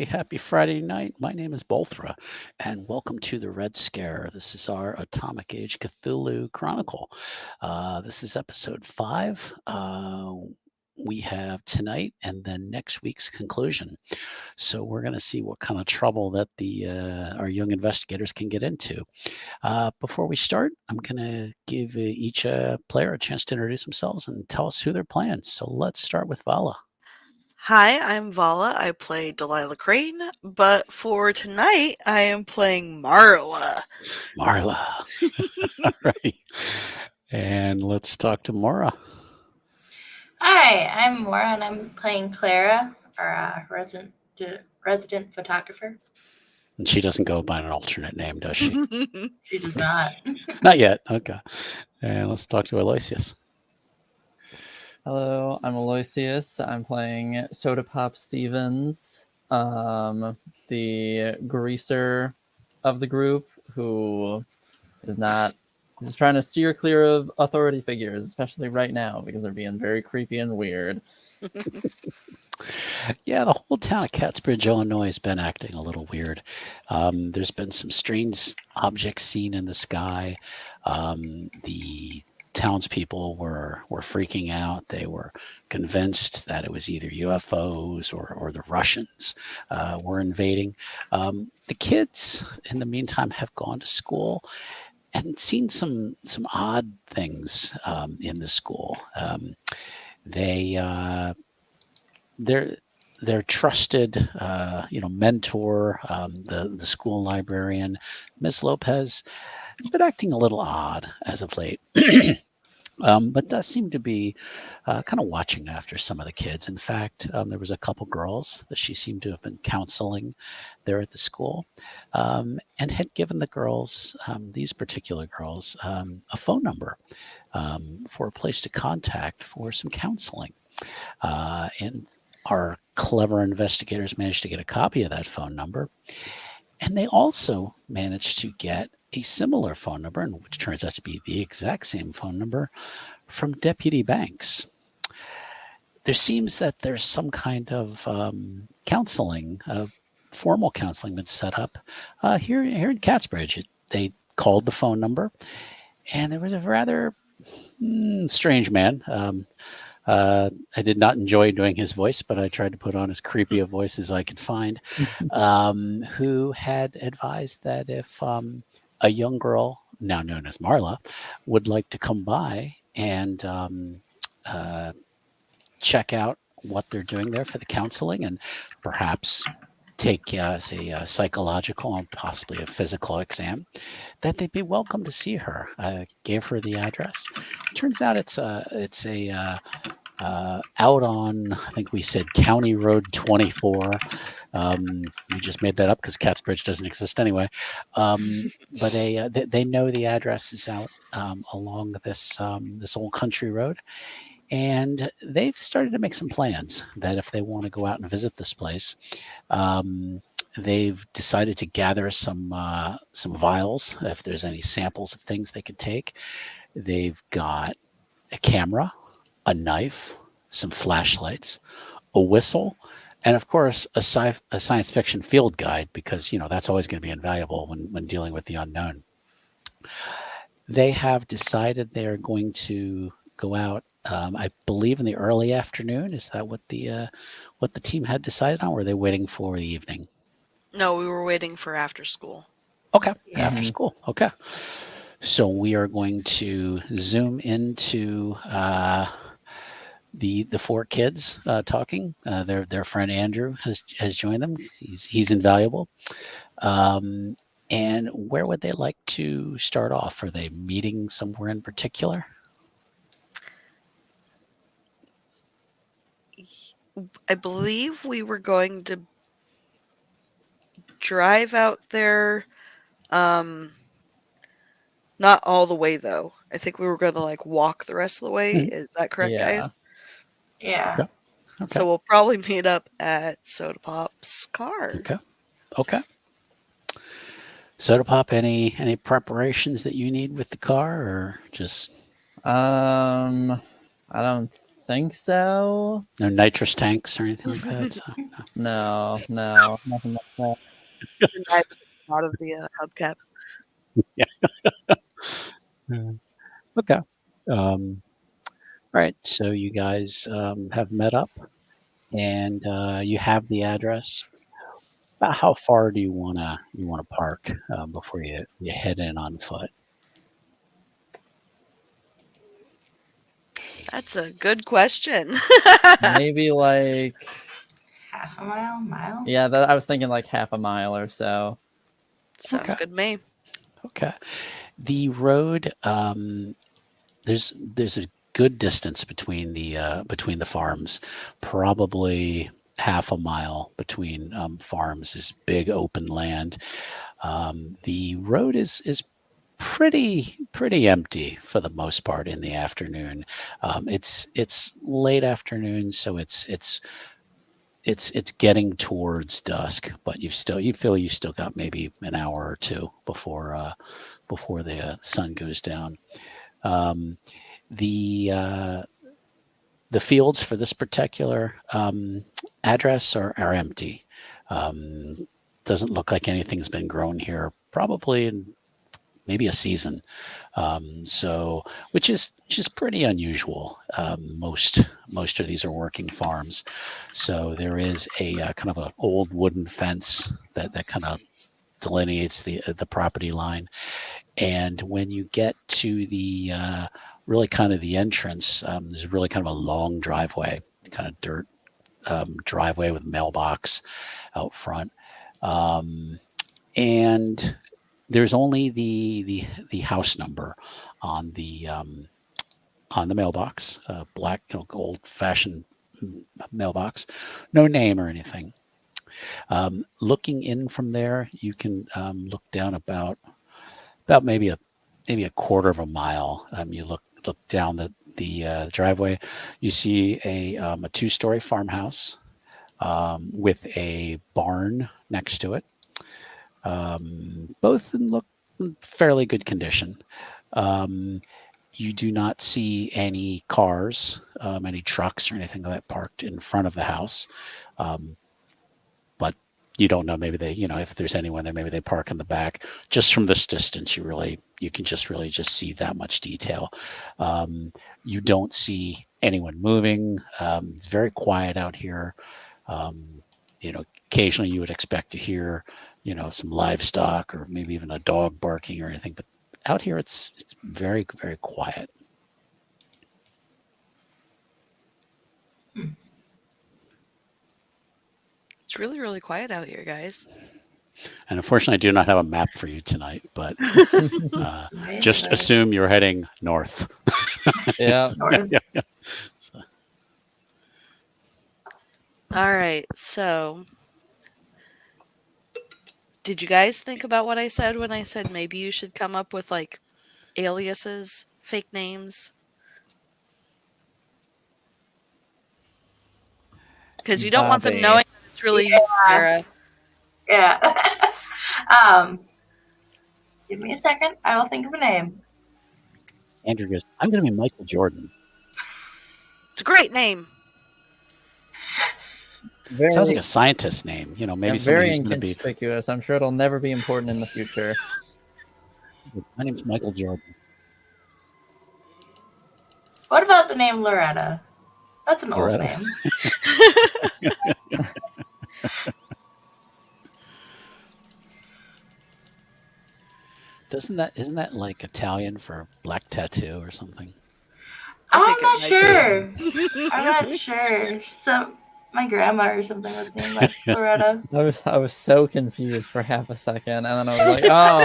Happy Friday night. My name is Bolthra, and welcome to the Red Scare. This is our Atomic Age Cthulhu Chronicle. This is episode 5. We have tonight and then next week's conclusion. So we're going to see what kind of trouble that the our young investigators can get into. Before we start, I'm going to give each player a chance to introduce themselves and tell us who they're playing. So let's start with Vala. Hi, I'm Vala. I play Delilah Crane, but for tonight I am playing Marla. Marla. All right. And let's talk to Mora. Hi, I'm Maura, and I'm playing Clara, our resident photographer. And she doesn't go by an alternate name, does she? She does not. Not yet. Okay. And let's talk to Aloysius. Hello, I'm Aloysius. I'm playing Soda Pop Stevens, the greaser of the group who is trying to steer clear of authority figures, especially right now because they're being very creepy and weird. Yeah, the whole town of Catsbridge, Illinois has been acting a little weird. There's been some strange objects seen in the sky. The townspeople were freaking out. They were convinced that it was either UFOs or the Russians were invading. The kids, in the meantime, have gone to school and seen some odd things in the school. Their trusted mentor, the school librarian, Miss Lopez, has been acting a little odd as of late. But does seem to be kind of watching after some of the kids. In fact, there was a couple girls that she seemed to have been counseling there at the school, and had given the girls, these particular girls, a phone number for a place to contact for some counseling. And our clever investigators managed to get a copy of that phone number. And they also managed to get a similar phone number, which turns out to be the exact same phone number, from Deputy Banks. There seems that there's some kind of counseling, formal counseling that's set up here in Catsbridge. They called the phone number, and there was a rather strange man. I did not enjoy doing his voice, but I tried to put on as creepy a voice as I could find, who had advised that if a young girl, now known as Marla, would like to come by and check out what they're doing there for the counseling and perhaps take a psychological and possibly a physical exam, that they'd be welcome to see her. Gave her the address. Turns out it's out on, I think we said County Road 24. We just made that up because Catsbridge doesn't exist anyway. But they know the address is out along this old country road. And they've started to make some plans that if they want to go out and visit this place, they've decided to gather some vials, if there's any samples of things they could take. They've got a camera, a knife, some flashlights, a whistle, and of course a science fiction field guide, because that's always going to be invaluable when dealing with the unknown. They have decided they are going to go out, I believe, in the early afternoon. Is that what the team had decided on? Or were they waiting for the evening? No, we were waiting for after school. Okay, yeah. After school. Okay. So we are going to zoom into the four kids talking. Their friend Andrew has joined them. He's invaluable. And where would they like to start off? Are they meeting somewhere in particular? I believe we were going to drive out there. Not all the way though. I think we were going to walk the rest of the way. Mhm. Is that correct, Yeah. guys? Yeah. Okay. So we'll probably meet up at Soda Pop's car. Okay. Soda Pop, any preparations that you need with the car, or just? I don't think so. No nitrous tanks or anything like that. So, no. No, nothing like that. The knife out of the hubcaps. Okay. All right. So you guys have met up, and you have the address. About how far do you wanna park before you head in on foot? That's a good question. Maybe like Half a mile? yeah. I was thinking like half a mile or so. Sounds Okay. good to me. Okay. The road, there's a good distance between the farms. Probably half a mile between farms is big open land. The road is pretty empty for the most part in the afternoon. It's late afternoon, so it's getting towards dusk, but you feel you still got maybe an hour or two before the sun goes down. Um, the the fields for this particular address are empty. Um, doesn't look like anything's been grown here probably in maybe a season. So, which is pretty unusual. Most of these are working farms, so there is a kind of an old wooden fence that kind of delineates the property line. And when you get to the really kind of the entrance, there's really kind of a long driveway, kind of dirt driveway with mailbox out front. Um, and there's only the house number on the mailbox, black, old fashioned mailbox, no name or anything. Looking in from there, you can look down about maybe a quarter of a mile. You look down the driveway, you see a 2-story farmhouse with a barn next to it. Both look in fairly good condition. You do not see any cars, any trucks or anything like that parked in front of the house. But you don't know, maybe if there's anyone there, maybe they park in the back. Just from this distance, you can just really just see that much detail. You don't see anyone moving. It's very quiet out here. Occasionally you would expect to hear, some livestock or maybe even a dog barking or anything, but out here it's very, very quiet. It's really, really quiet out here, guys. And unfortunately, I do not have a map for you tonight, but just Amazing. assume you're heading north. Yeah. North. So, All right, so did you guys think about what I said when I said maybe you should come up with like aliases, fake names? Because you don't want them Bobby. knowing that it's really you, Sarah. Yeah. Give me a second. I will think of a name. Andrew goes, I'm going to be Michael Jordan. It's a great name. Very, Sounds like a scientist name. Maybe and somebody very who's going to be. inconspicuous. I'm sure it'll never be important in the future. My name's Michael Jordan. What about the name Loretta? That's an Loretta? old name. Isn't that like Italian for black tattoo or something? I'm not think sure. it might I'm not sure. So my grandma or something was named like Loretta. I was so confused for half a second, and then I was like, oh,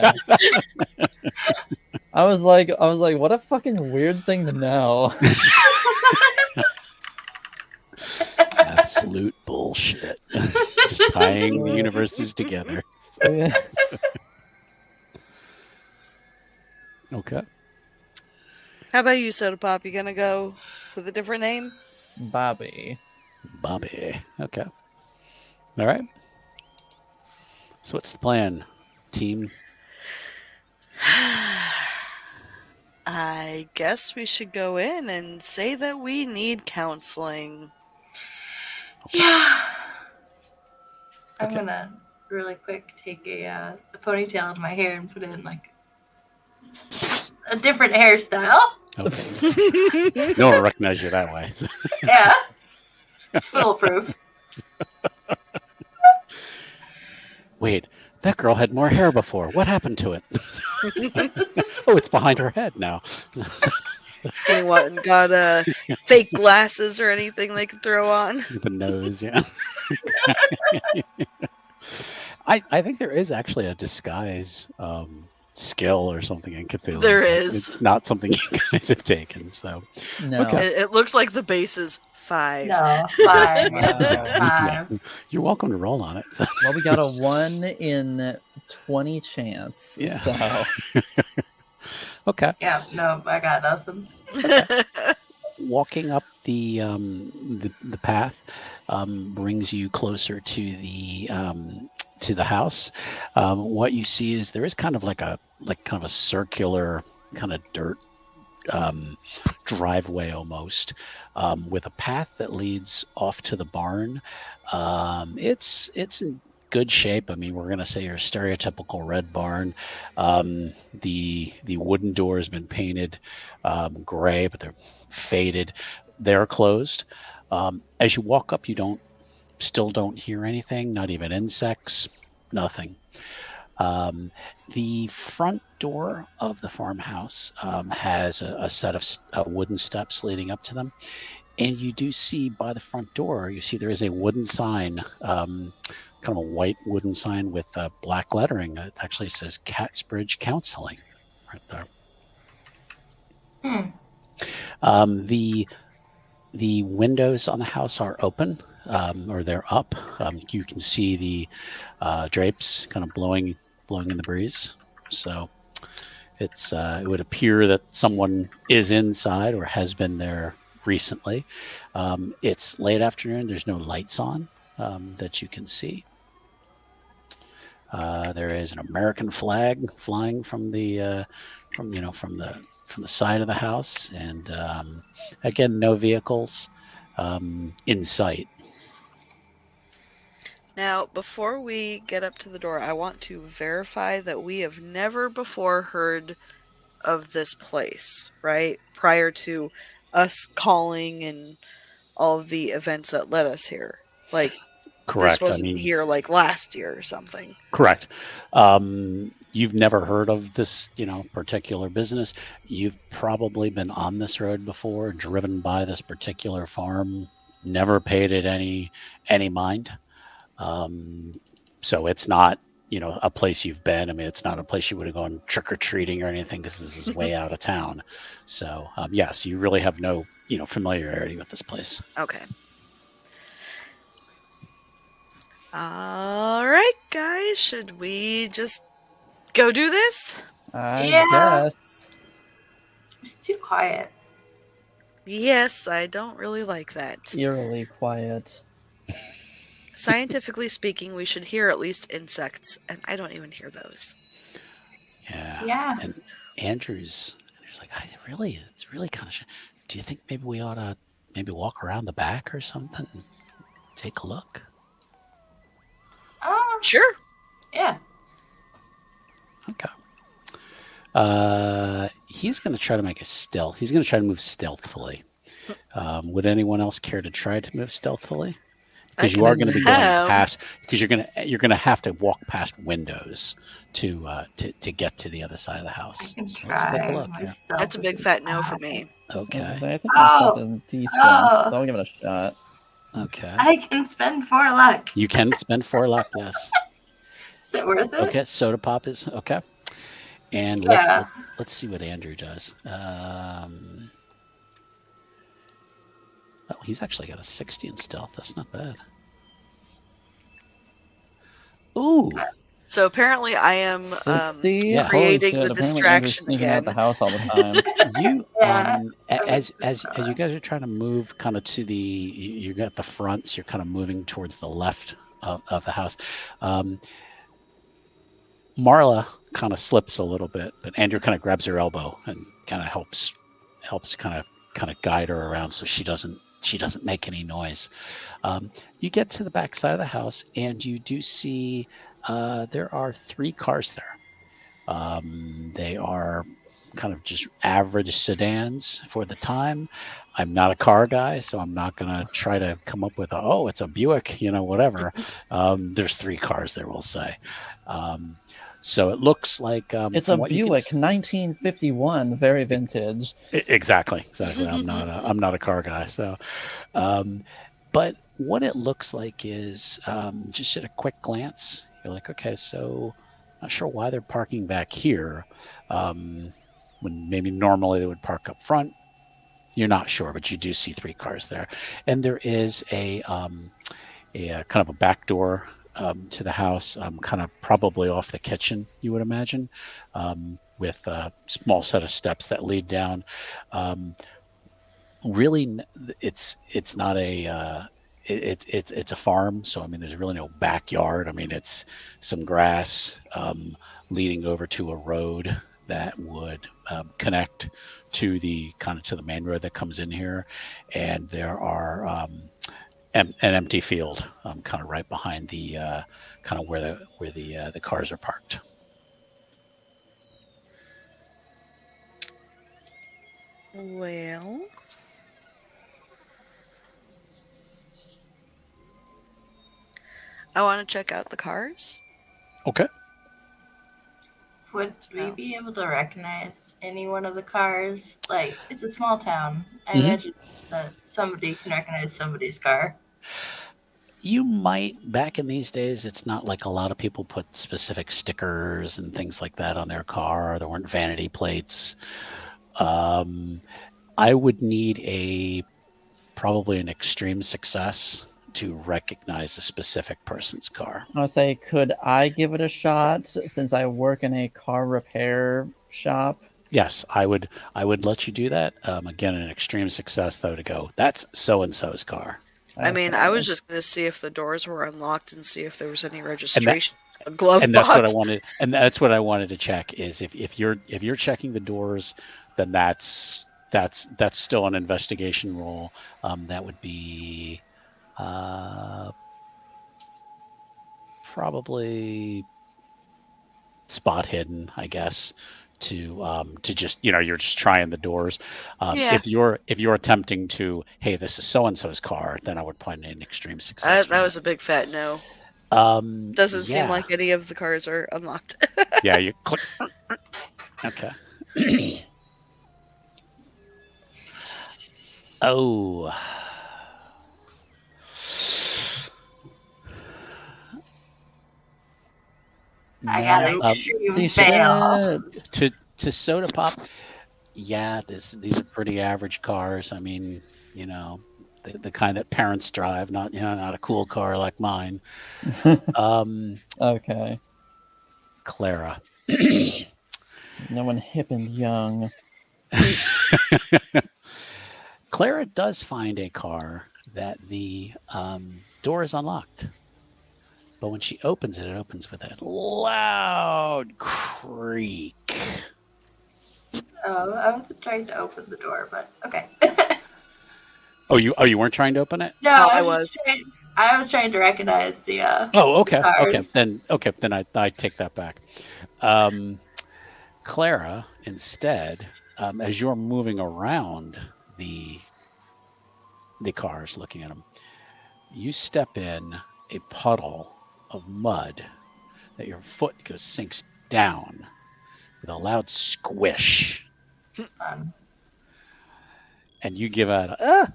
okay. I was like, what a fucking weird thing to know. Absolute bullshit. Just tying the universes together. Yeah. Okay. How about you, Soda Pop? You gonna go with a different name? Bobby. Bobby. Okay. All right. So what's the plan, team? I guess we should go in and say that we need counseling. Yeah. I'm Okay. gonna really quick take a ponytail in my hair and put it in like a different hairstyle. Okay. No one will recognize you that way. Yeah. It's foolproof. Wait, that girl had more hair before. What happened to it? Oh, it's behind her head now. Anyone got fake glasses or anything they can throw on? The nose, yeah. I think there is actually a disguise skill or something in Cthulhu. There but is. It's not something you guys have taken, so. No. Okay. It looks like the base is 5. No, 5. Wow. 5. You're welcome to roll on it. Well, we got a 1 in 20 chance. Yeah. So Okay. Yeah, no, I got nothing. Walking up the path brings you closer to the house. What you see is there is kind of like a circular kind of dirt driveway almost, with a path that leads off to the barn. It's in good shape. I mean, we're gonna say your stereotypical red barn. The wooden door has been painted gray, but they're faded. They're closed. As you walk up, you still don't hear anything, not even insects, nothing. The front door of the farmhouse has a set of wooden steps leading up to them. And you do see by the front door, there is a wooden sign, kind of a white wooden sign with black lettering. It actually says Catsbridge Counseling right there. The windows on the house are open, or they're up. You can see the drapes kind of blowing in the breeze. So it would appear that someone is inside or has been there recently. It's late afternoon. There's no lights on that you can see. There is an American flag flying from the side of the house, and again, no vehicles in sight. Now, before we get up to the door, I want to verify that we have never before heard of this place, right? Prior to us calling and all of the events that led us here. Like, Correct. this wasn't here like last year or something. Correct. You've never heard of this, particular business. You've probably been on this road before, driven by this particular farm, never paid it any mind. So it's not, a place you've been. I mean, it's not a place you would have gone trick-or-treating or anything, because this is way out of town. So, yes, you really have no, familiarity with this place. Okay. All right, guys. Should we just go do this? I Yeah. guess. It's too quiet. Yes, I don't really like that. Eerily quiet. Scientifically speaking, we should hear at least insects, and I don't even hear those. Yeah. And Andrew's like, it's really kind of. Do you think maybe we ought to walk around the back or something, and take a look? Sure. Yeah. Okay. He's going to try to make a stealth. He's going to try to move stealthily. Would anyone else care to try to move stealthily? Because you are going to be going past. Because you're going to have to walk past windows to get to the other side of the house. So let's take a look. Yeah. That's a big fat no for me. Okay. I think my stuff is decent, so I'll give it a shot. Okay. I can spend 4 luck. You can spend 4 luck. Yes. Is it worth it? Okay. Soda pop is okay. And Yeah. let's see what Andrew does. Oh, he's actually got a 60 in stealth. That's not bad. Ooh. So apparently I am 60? yeah. creating Holy the shit, apparently Andrew's distraction sneaking out the again. house all the time. You Yeah. as you guys are trying to move kind of to you're at the front, so you're kind of moving towards the left of the house. Marla kind of slips a little bit, but Andrew kind of grabs her elbow and kind of helps kind of guide her around so she doesn't make any noise. You get to the back side of the house, and you do see there are 3 cars there. They are kind of just average sedans for the time. I'm not a car guy, so I'm not going to try to come up with it's a Buick, whatever. There's 3 cars there, we'll say. So it looks like it's a Buick, 1951, very vintage. Exactly. I'm not a car guy, so. But what it looks like is just at a quick glance, you're like, okay, so not sure why they're parking back here. When maybe normally they would park up front. You're not sure, but you do see 3 cars there, and there is a kind of a back door to the house, kind of probably off the kitchen, you would imagine, with a small set of steps that lead down. Really, it's not a it's a farm, so I mean, there's really no backyard. I mean, it's some grass leading over to a road that would connect to the main road that comes in here, and there are an empty field kind of right behind the kind of where the cars are parked. Well, I want to check out the cars. Okay. Would we be able to recognize any one of the cars? Like, it's a small town. I imagine that somebody can recognize somebody's car. You might. Back in these days, it's not like a lot of people put specific stickers and things like that on their car. There weren't vanity plates. I would need probably an extreme success to recognize a specific person's car. I would say, could I give it a shot since I work in a car repair shop? Yes, I would let you do that. Again, an extreme success, though, to go, that's so-and-so's car. I mean, I was just going to see if the doors were unlocked and see if there was any registration. Glove box. That's what I wanted. And that's what I wanted to check is if you're checking the doors, then that's still an investigation roll. That would be probably spot hidden, I guess. To just you're just trying the doors. If you're attempting to, hey, this is so and so's car, then I would find an extreme success. That was a big fat no. Doesn't seem like any of the cars are unlocked. Yeah, you click. Okay. Oh. I got an extreme fail. To soda pop, yeah, these are pretty average cars. I mean, the kind that parents drive, not a cool car like mine. Okay. Clara. No one hip and young. Clara does find a car that the door is unlocked. But when she opens it, it opens with a loud creak. Oh, I was trying to open the door, but okay. You weren't trying to open it? No, I was trying to recognize the okay. cars. Then I take that back. Clara, instead, as you're moving around the cars, looking at them, you step in a puddle of mud that your foot sinks down with a loud squish. And you give out a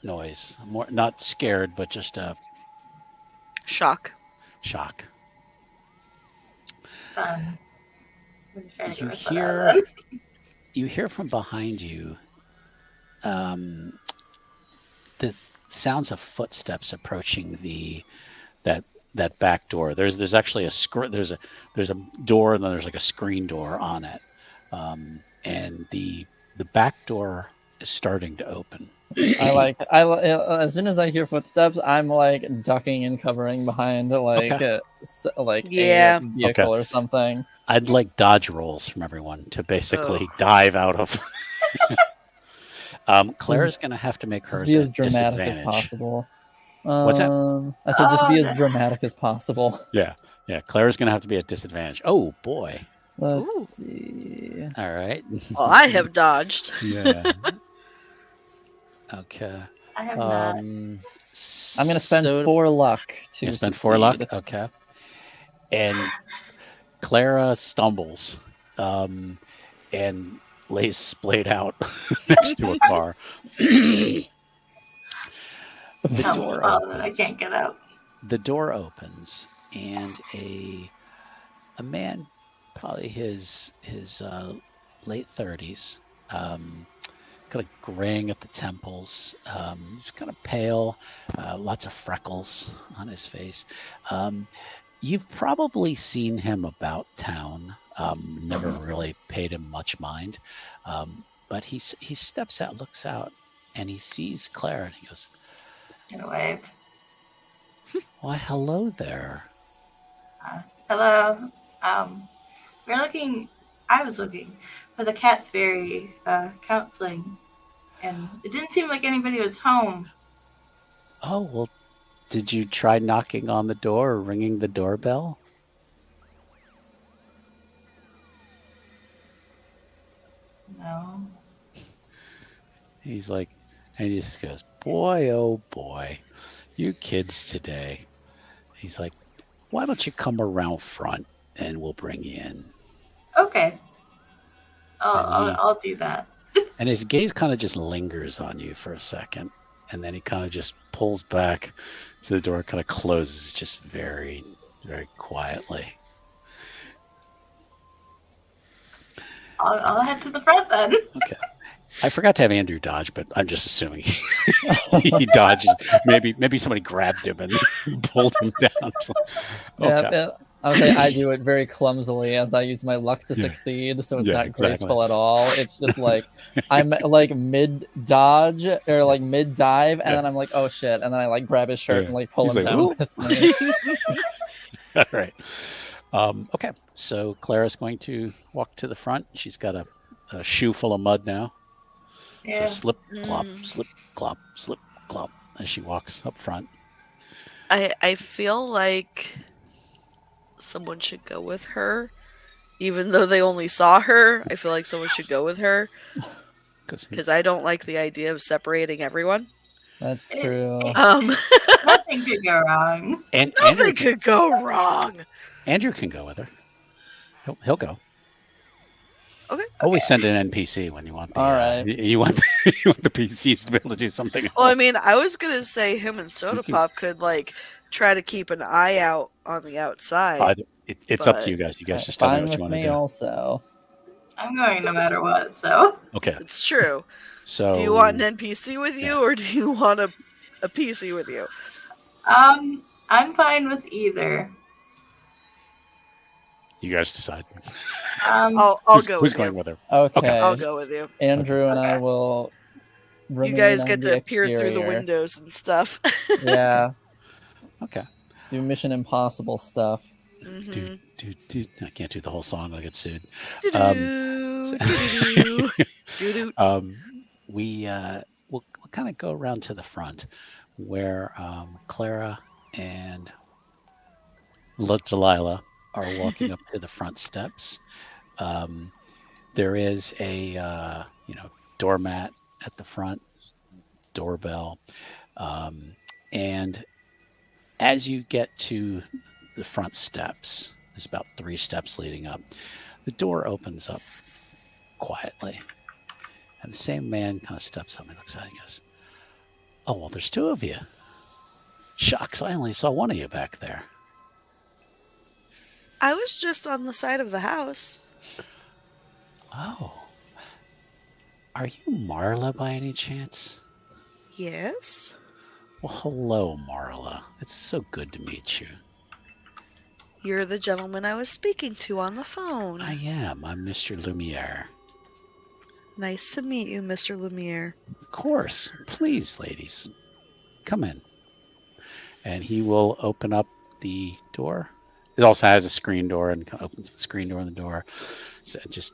noise. More not scared, but just a shock. You hear from behind you the sounds of footsteps approaching that back door. There's actually there's a door, and then there's like a screen door on it, and the back door is starting to open. As soon as I hear footsteps, I'm like ducking and covering behind a vehicle or something. I'd like dodge rolls from everyone to basically Oh. dive out of. Clara's going to have to make Just hers be at as dramatic as disadvantage. possible. What's that? I said just Oh, be as no. dramatic as possible. Yeah. Clara's going to have to be at disadvantage. Oh, boy. Let's Ooh. see. All right. Well, I have dodged. Yeah. Okay. I have not. I'm gonna spend 4 luck to You spend succeed. 4 luck? Okay. And Clara stumbles and lays splayed out next to a car. The door I opens. can't get out. The door opens, and a man, probably his late 30s, kind of graying at the temples, just kind of pale, lots of freckles on his face. You've probably seen him about town. Never really paid him much mind, but he steps out, looks out, and he sees Clara, and he goes, Get a wave. "Why, hello there." Hello. I was looking for the Cat's Fairy counseling, and it didn't seem like anybody was home. Oh, well, did you try knocking on the door or ringing the doorbell? No. He's like, and he just goes, "Boy, oh boy, you kids today." He's like, "Why don't you come around front and we'll bring you in?" Okay. And I'll do that. And his gaze kind of just lingers on you for a second, and then he kind of just pulls back to the door, kind of closes just very, very quietly. I'll head to the front then. Okay. I forgot to have Andrew dodge, but I'm just assuming he dodges. Maybe somebody grabbed him and pulled him down. So, okay. Yeah, I would say I do it very clumsily as I use my luck to succeed, so it's Yeah, not exactly. graceful at all. It's just like I'm like mid dodge or like mid dive, and then I'm like, oh shit, and then I like grab his shirt and like pull He's him like, down "Ooh." with me. All right. Okay. So Clara's going to walk to the front. She's got a shoe full of mud now. Yeah. So slip, clop, slip, clop, slip, clop, as she walks up front. I feel like someone should go with her. Even though they only saw her, I feel like someone should go with her. Because I don't like the idea of separating everyone. That's true. Nothing could go wrong. And Nothing could go wrong. Andrew can go with her. He'll go. Okay. Always send an NPC when you want the. All right. You want the PCs to be able to do something else. Well, I mean, I was gonna say him and Soda Pop could like try to keep an eye out on the outside. It's up to you guys. You guys just tell me Fine what you with want to me do. also. I'm going no matter what, so. Okay. It's true. So. Do you want an NPC with you, or do you want a PC with you? I'm fine with either. You guys decide. I'll go Who's with going you. with her? Okay. I'll go with you. Andrew and I Okay. will. You guys get to the peer through the exterior. windows and stuff. Yeah. Okay. Do Mission Impossible stuff. Mm-hmm. I can't do the whole song. I'll get sued. We'll kind of go around to the front where Clara and Delilah are walking up to the front steps. There is a doormat at the front, doorbell, and as you get to the front steps, there's about 3 steps leading up. The door opens up quietly, and the same man kind of steps up and looks out and goes, "Oh, well, there's 2 of you. Shucks, I only saw one of you back there." I was just on the side of the house. Oh. Are you Marla by any chance? Yes. Well, hello, Marla. It's so good to meet you. You're the gentleman I was speaking to on the phone. I am. I'm Mr. Lumiere. Nice to meet you, Mr. Lumiere. Of course. Please, ladies. Come in. And he will open up the door. it also has a screen door and kind of opens the screen door in the door. So it just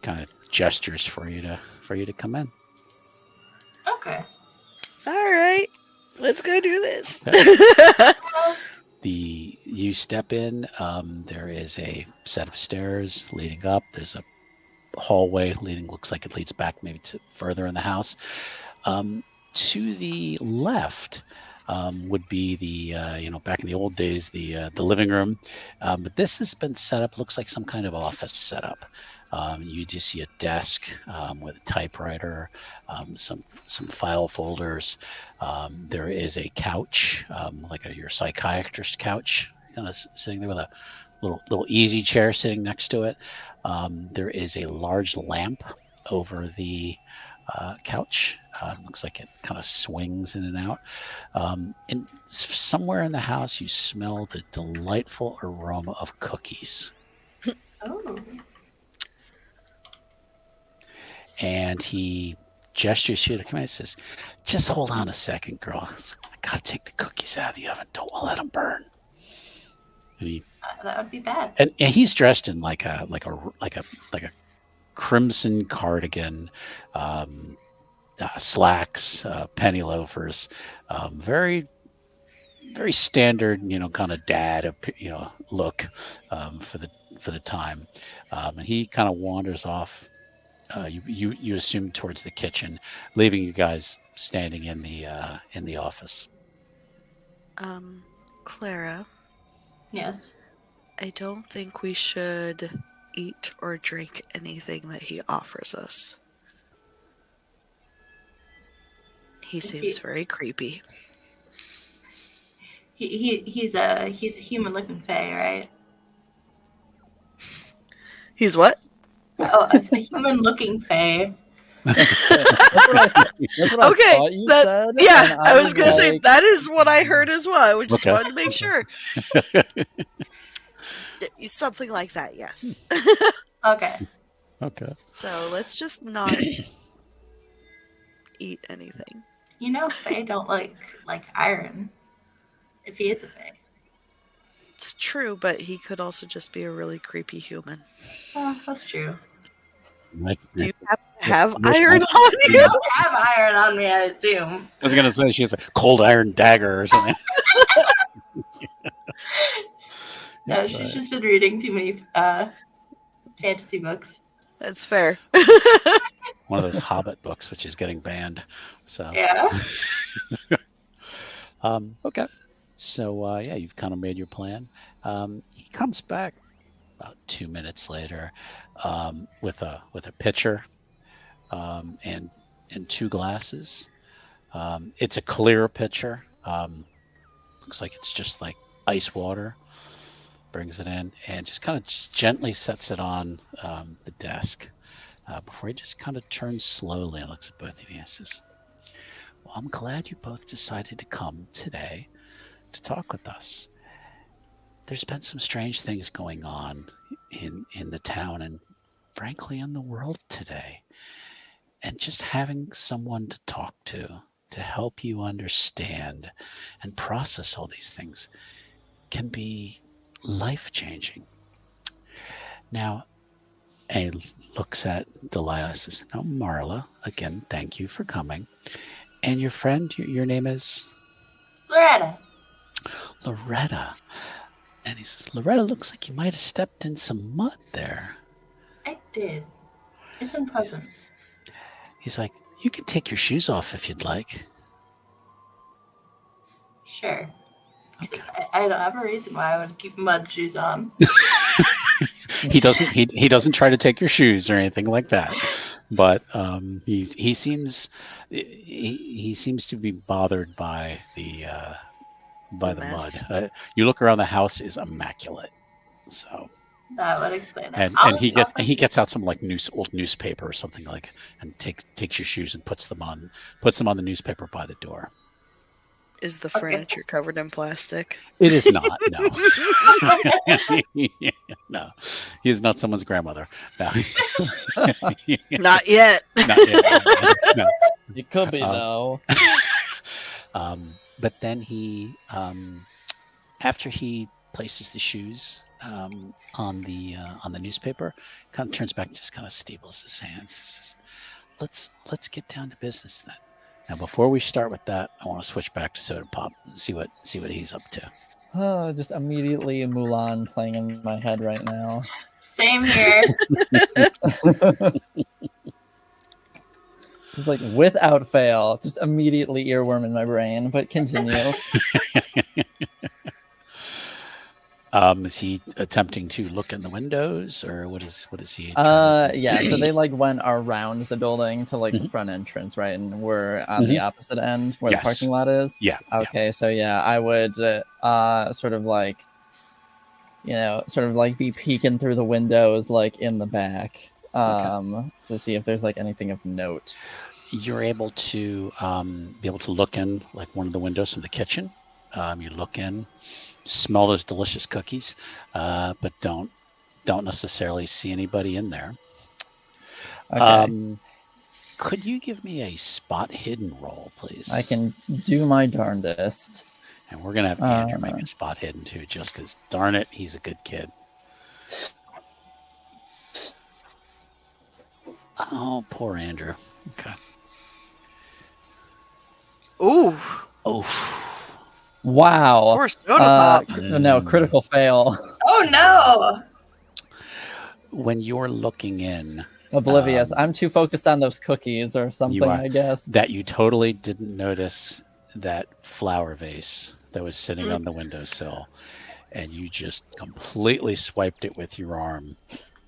kind of gestures for you to come in. Okay. All right, let's go do this. You step in. There is a set of stairs leading up. There's a hallway looks like it leads back maybe to further in the house. To the left would be the back in the old days the living room, but this has been set up. Looks like some kind of office setup. You do see a desk with a typewriter, some file folders. There is a couch, like your psychiatrist couch, kind of sitting there with a little easy chair sitting next to it. There is a large lamp over the couch. Looks like it kind of swings in and out. And somewhere in the house, you smell the delightful aroma of cookies. Oh. And he gestures you to come in and says, "Just hold on a second, girl. I gotta take the cookies out of the oven. Don't let them burn." And That would be bad. and he's dressed in like a crimson cardigan, slacks, penny loafers, very very standard, kind of dad, look for the time. And he kind of wanders off. You assume towards the kitchen, leaving you guys standing in the office. Clara, Yes. I don't think we should eat or drink anything that he offers us. He seems very creepy. He's a human looking fae, right? He's what? Oh, a human looking fae. That's what I Okay, thought you that- said. Yeah, and I was gonna say like, that is what I heard as well. I just Okay. wanted to make sure. Something like that, yes. Okay. Okay. So let's just not eat anything. You know, fae don't like iron. If he is a fae. It's true, but he could also just be a really creepy human. Oh, that's true. Do you happen to have Yes, iron I- on You you? don't have iron on me, I assume. I was gonna say she has a cold iron dagger or something. No, That's she's right. just been reading too many fantasy books. That's fair. One of those Hobbit books, which is getting banned. So Yeah. okay. So yeah, you've kind of made your plan. He comes back about 2 minutes later with a pitcher and two glasses. It's a clear pitcher. Looks like it's just like ice water. Brings it in and just kind of gently sets it on the desk before he just kind of turns slowly and looks at both of you and says, "Well, I'm glad you both decided to come today to talk with us. There's been some strange things going on in the town and frankly in the world today. And just having someone to talk to help you understand and process all these things can be life-changing." Now, and he looks at Delilah and says, "Now, Marla, again, thank you for coming. And your friend, your name is?" Loretta. "Loretta." And he says, "Loretta, looks like you might have stepped in some mud there." I did. It's unpleasant. He's like, "You can take your shoes off if you'd like." Sure. Okay. I don't have a reason why I would keep mud shoes on. He doesn't try to take your shoes or anything like that, but he seems to be bothered by the mess. mud. You look around, the house is immaculate. So That would explain it. and he gets out some like old newspaper or something like, and takes your shoes and puts them on the newspaper by the door. Is the Okay. furniture covered in plastic? It is not. No. No, he is not someone's grandmother. No. Not yet. Not yet. No. It could be though. But then he, after he places the shoes on the newspaper, kind of turns back and just kind of steeples his hands. Says, let's get down to business then. Now, before we start with that, I want to switch back to Soda Pop and see what he's up to. Just immediately Mulan playing in my head right now. Same here. Just like without fail, just immediately earworm in my brain. But continue. Is he attempting to look in the windows, or what is he? Yeah. So they like went around the building to like the front entrance, right? And we're on the opposite end where the parking lot is. Yeah. Okay. Yeah. So yeah, I would sort of like be peeking through the windows, like in the back, to see if there's like anything of note. You're able to look in like one of the windows from the kitchen. You look in. Smell those delicious cookies, but don't necessarily see anybody in there. Okay. Could you give me a spot hidden roll, please? I can do my darndest. And we're gonna have Andrew make a spot hidden too, just because darn it, he's a good kid. Oh, poor Andrew. Okay. Ooh. Oh. Wow. Poor Soda Pop. No, critical fail. Oh no! When you're looking in, Oblivious. I'm too focused on those cookies or something, I guess. That you totally didn't notice that flower vase that was sitting on the windowsill, and you just completely swiped it with your arm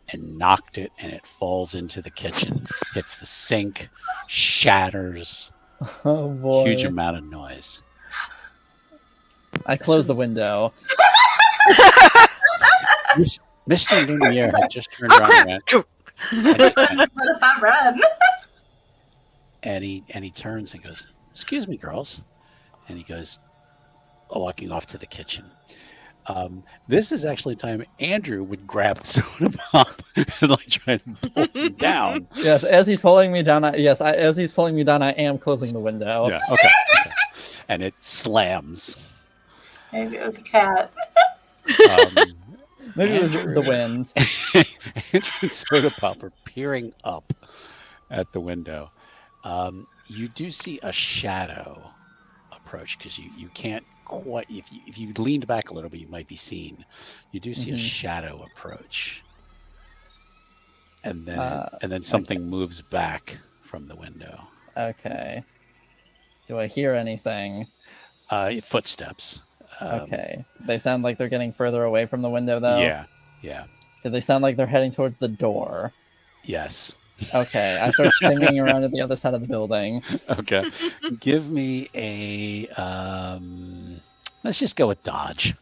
and knocked it, and it falls into the kitchen, hits the sink, shatters. Oh boy. Huge amount of noise. I closed the window. Mr. Lumiere had just turned around and he turns and goes, "Excuse me, girls," and he goes, walking off to the kitchen. This is actually time Andrew would grab Soda Pop and like try to pull him down. Yes, as he's pulling me down. As he's pulling me down, I am closing the window. Yeah. Okay. And it slams. Maybe it was a cat. Maybe it was the wind. Andrew and Soda Pop are peering up at the window. You do see a shadow approach because you can't quite. If you leaned back a little bit, you might be seen. You do see a shadow approach, and then something moves back from the window. Okay. Do I hear anything? Footsteps. Okay. They sound like they're getting further away from the window, though? Yeah. Do they sound like they're heading towards the door? Yes. Okay. I start skimming around at the other side of the building. Okay. Give me a... let's just go with dodge.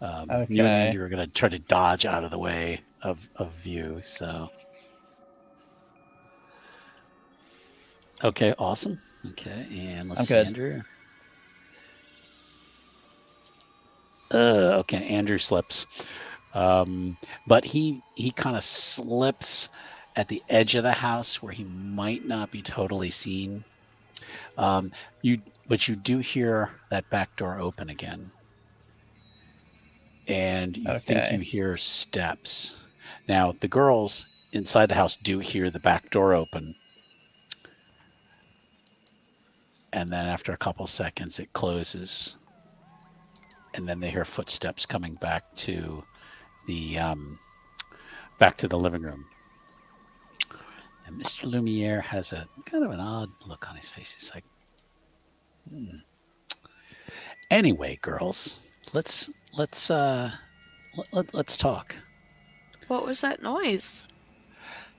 Okay. You and Andrew are going to try to dodge out of the way of view, so... Okay, awesome. Okay, and let's see, Andrew. Okay, Andrew slips. But he kind of slips at the edge of the house where he might not be totally seen. But you do hear that back door open again. And you think you hear steps. Now, the girls inside the house do hear the back door open. And then after a couple seconds, it closes. And then they hear footsteps coming back to the living room. And Mr. Lumiere has a kind of an odd look on his face. He's like, Anyway, girls, let's talk. What was that noise?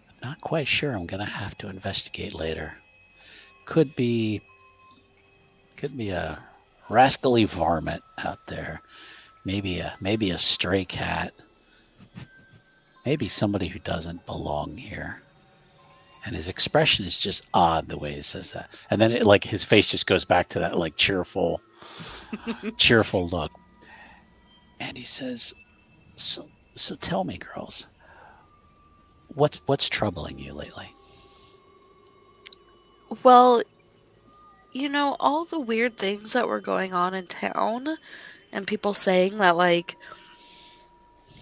I'm not quite sure. I'm gonna have to investigate later. Could be a rascally varmint out there. Maybe a stray cat. Maybe somebody who doesn't belong here. And his expression is just odd the way he says that. And then his face just goes back to that like cheerful look. And he says, So tell me, girls, what's troubling you lately? Well, all the weird things that were going on in town and people saying that, like,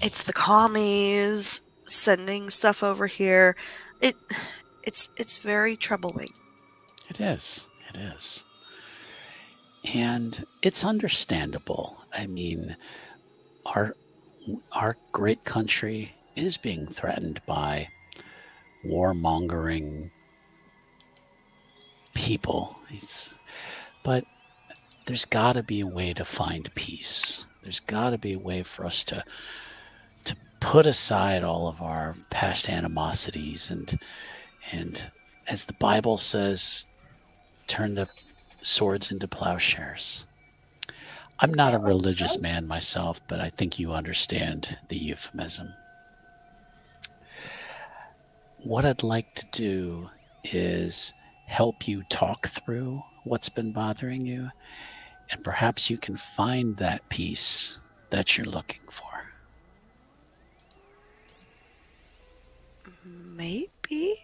it's the commies sending stuff over here. It's very troubling. It is. It is. And it's understandable. I mean, our great country is being threatened by warmongering people. But there's got to be a way to find peace. There's got to be a way for us to put aside all of our past animosities and as the Bible says, turn the swords into plowshares. I'm not a religious man myself, but I think you understand the euphemism. What I'd like to do is help you talk through what's been bothering you, and perhaps you can find that peace that you're looking for. Maybe?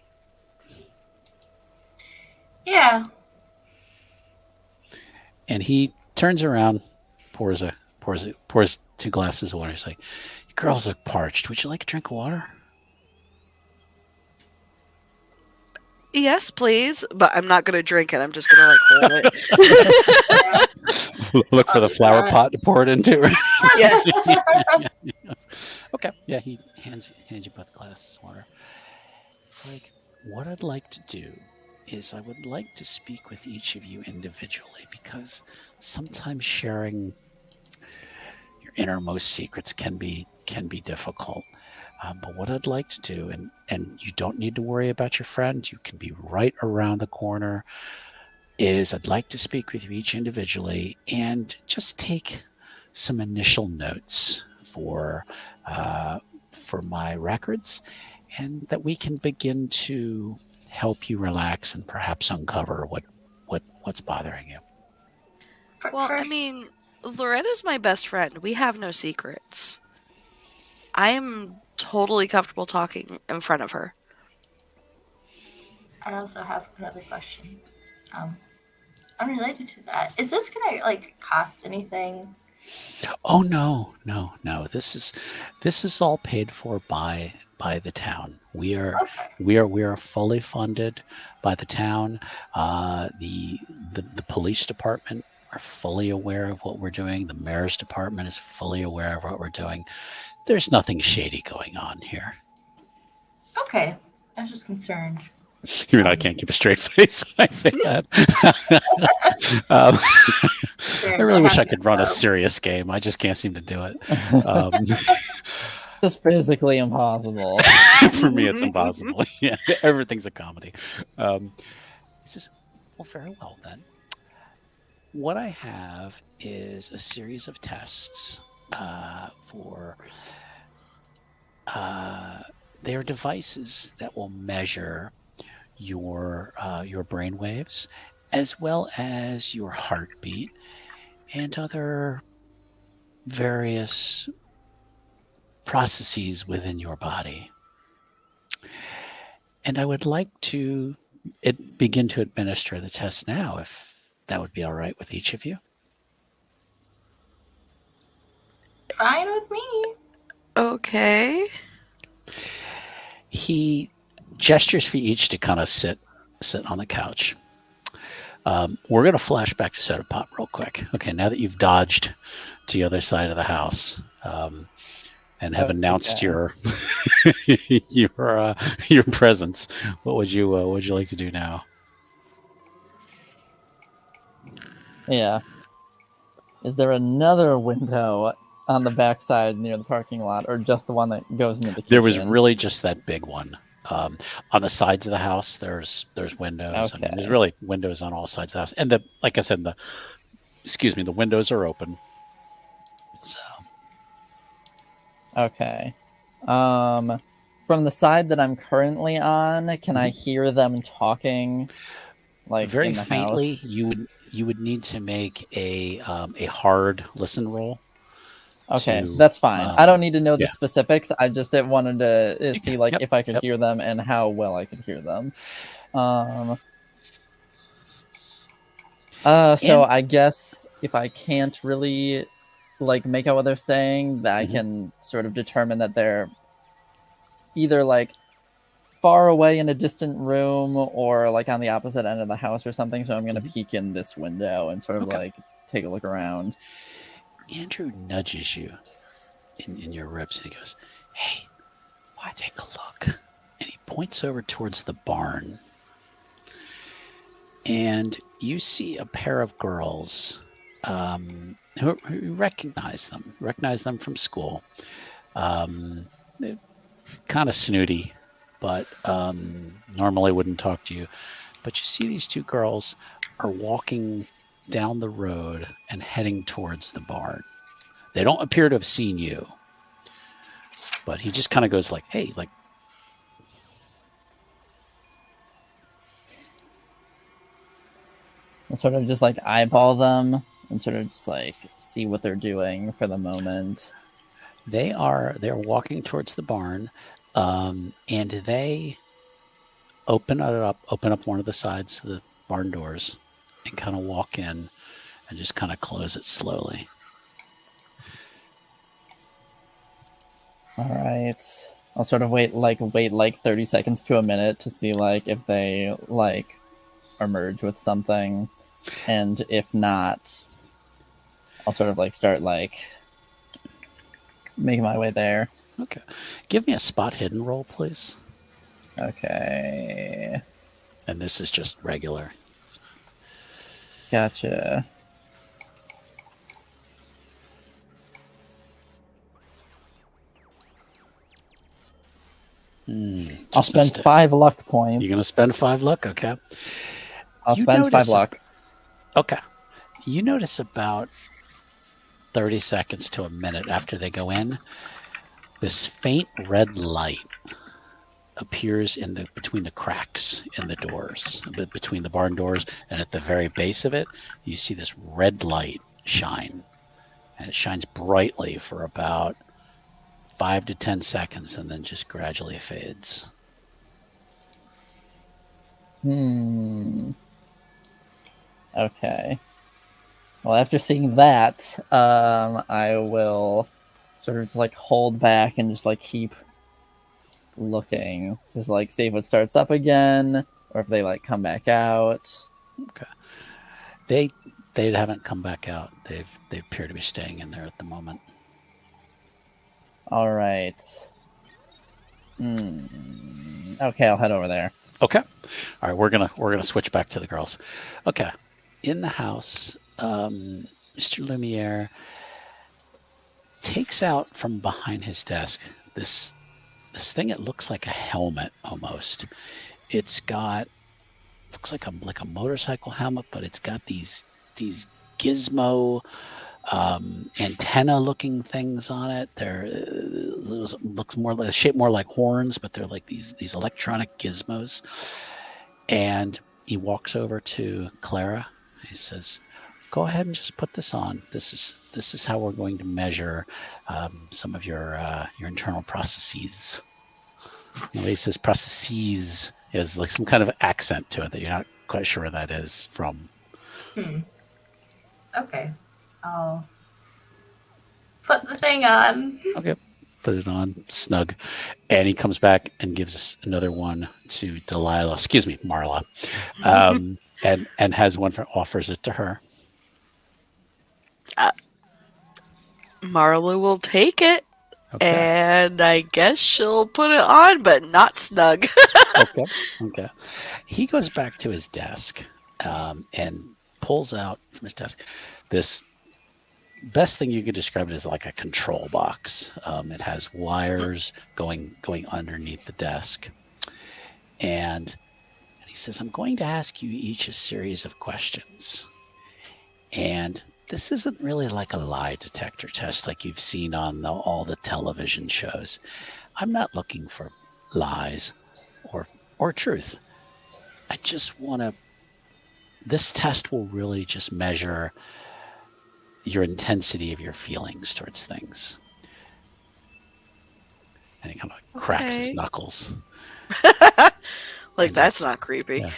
Yeah. And he turns around, pours 2 glasses of water. He's like, "You girls look parched. Would you like a drink of water?" Yes, please. But I'm not going to drink it. I'm just going to like hold it. Look for the flower pot to pour it into. Yes. Yes. Okay. Yeah, he hands you both glasses of water. It's like, what I'd like to do is I would like to speak with each of you individually, because sometimes sharing your innermost secrets can be difficult. But what I'd like to do, and you don't need to worry about your friend, you can be right around the corner, is I'd like to speak with you each individually and just take some initial notes for my records, and that we can begin to help you relax and perhaps uncover what's bothering you. Well, I mean, Loretta's my best friend. We have no secrets. I am totally comfortable talking in front of her. I also have another question. Unrelated to that, is this gonna like cost anything? Oh no. This is all paid for by the town. We are fully funded by the town. The police department are fully aware of what we're doing. The mayor's department is fully aware of what we're doing. There's nothing shady going on here. Okay, I was just concerned. You mean I can't keep a straight face when I say that? I really wish I could run a serious game. I just can't seem to do it. Just physically impossible. For me, it's impossible. Yeah, everything's a comedy. He says, well, very well then. What I have is a series of tests for... they are devices that will measure your brain waves, as well as your heartbeat and other various processes within your body. And I would like to begin to administer the test now, if that would be all right with each of you. Fine with me. Okay. He gestures for each to kind of sit on the couch. We're going to flash back to Soda Pop real quick. Okay, now that you've dodged to the other side of the house and have announced your presence, what would you like to do now? Yeah. Is there another window on the backside near the parking lot, or just the one that goes into the kitchen? There was really just that big one. On the sides of the house, there's windows. Okay. I mean, there's really windows on all sides of the house, and like I said, the windows are open. So. Okay. From the side that I'm currently on, can I hear them talking? Like very in the faintly, house? you would need to make a hard listen roll. Okay, that's fine. I don't need to know the yeah. specifics. I just wanted to see if I could hear them and how well I could hear them. So I guess if I can't really like make out what they're saying, that I can sort of determine that they're either like far away in a distant room or like on the opposite end of the house or something. So I'm going to peek in this window and sort of like take a look around. Andrew nudges you in your ribs and he goes, "Hey, why take a look?" And he points over towards the barn. And you see a pair of girls who recognize them from school. They're kind of snooty, but normally wouldn't talk to you. But you see these two girls are walking down the road and heading towards the barn. They don't appear to have seen you, but he just kind of goes like, "Hey, like." And sort of just like eyeball them and sort of just like see what they're doing for the moment. They're walking towards the barn, and they open up one of the sides of the barn doors and kind of walk in and just kind of close it slowly. All right. I'll sort of wait like 30 seconds to a minute to see like if they like emerge with something, and if not, I'll sort of like start like making my way there. Okay. Give me a spot hidden roll, please. Okay. And this is just regular. Gotcha. I'll spend 5 luck points. You're going to spend 5 luck? Okay. I'll spend 5 luck. Okay. You notice about 30 seconds to a minute after they go in, this faint red light appears between the cracks in the doors, between the barn doors, and at the very base of it, you see this red light shine. And it shines brightly for about 5 to 10 seconds and then just gradually fades. Okay. Well, after seeing that, I will sort of just like hold back and just like keep looking, just like see if it starts up again or if they like come back out. Okay. They haven't come back out. They appear to be staying in there at the moment. All right. Okay, I'll head over there. Okay. All right, we're gonna switch back to the girls. Okay. In the house, Mr. Lumiere takes out from behind his desk this thing. It looks like a helmet almost. Looks like a motorcycle helmet, but it's got these gizmo antenna looking things on it. Looks shaped more like horns, but they're like these electronic gizmos. And he walks over to Clara. He says, "Go ahead and just put this on. This is how we're going to measure some of your internal processes." The way he says processes is like some kind of accent to it that you're not quite sure where that is from. Okay. I'll put the thing on. Okay. Put it on snug. And he comes back and gives us another one to Delilah. Excuse me, Marla. And has one offers it to her. Marla will take it. Okay. And I guess she'll put it on, but not snug. Okay. He goes back to his desk and pulls out from his desk this. Best thing you could describe it as like a control box. It has wires going underneath the desk, and he says, "I'm going to ask you each a series of questions, and this isn't really like a lie detector test like you've seen on all the television shows. I'm not looking for lies or truth. I just want to. This test will really just measure your intensity of your feelings towards things." And he kind of cracks his knuckles. Like, that's not creepy. Yeah.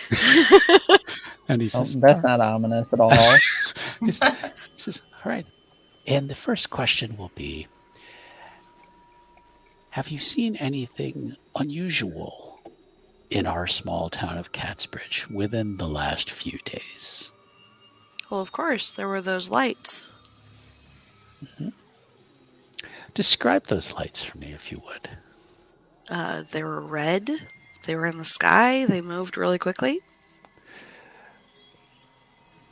And he says, that's not ominous at all. he says, "All right, And the first question will be, have you seen anything unusual in our small town of Catsbridge within the last few days? Well, of course, there were those lights. Describe those lights for me, if you would. They were red. They were in the sky. They moved really quickly.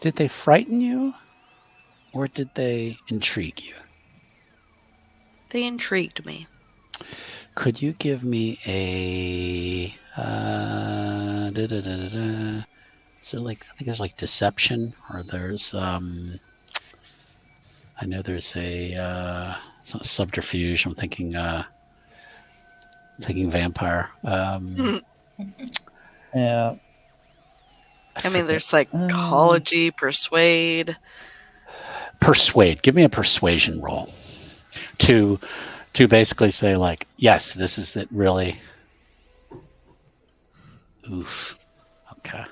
Did they frighten you, or did they intrigue you? They intrigued me. Could you give me a so like, I think there's like deception, or there's I know there's a it's not subterfuge. I'm thinking vampire. Yeah. I mean, there's psychology, persuade. Persuade. Give me a persuasion roll to basically say, like, yes, this is it, really. Oof. Okay.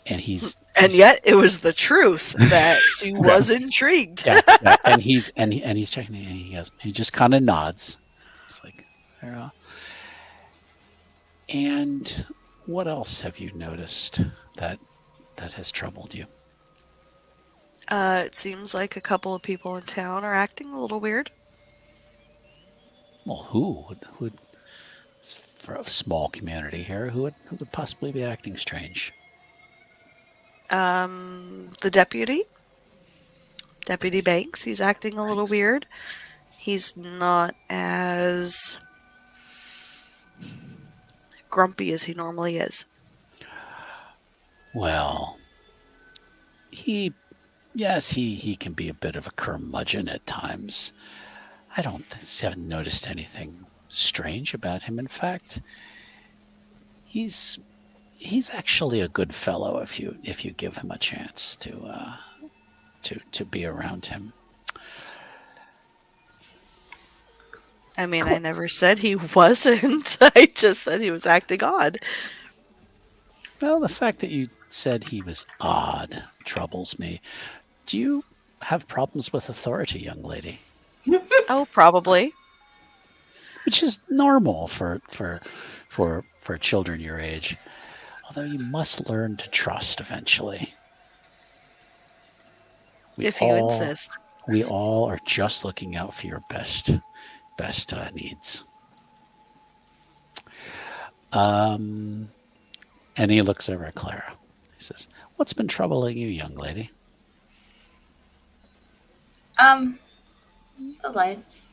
And And yet it was the truth that she was intrigued. yeah. And he's checking, and he just kind of nods. He's like, yeah. And what else have you noticed that has troubled you? It seems like a couple of people in town are acting a little weird. Well, who would for a small community here, who would possibly be acting strange? The Deputy Banks, he's acting a little weird. He's not as grumpy as he normally is. Well, he can be a bit of a curmudgeon at times. I haven't noticed anything strange about him. In fact, he's actually a good fellow if you give him a chance to be around him. I mean, I never said he wasn't. I just said he was acting odd. Well, the fact that you said he was odd troubles me. Do you have problems with authority, young lady? Oh, probably. Which is normal for children your age. Although you must learn to trust eventually. If you insist. We all are just looking out for your best needs. And he looks over at Clara. He says, "What's been troubling you, young lady?" The lights.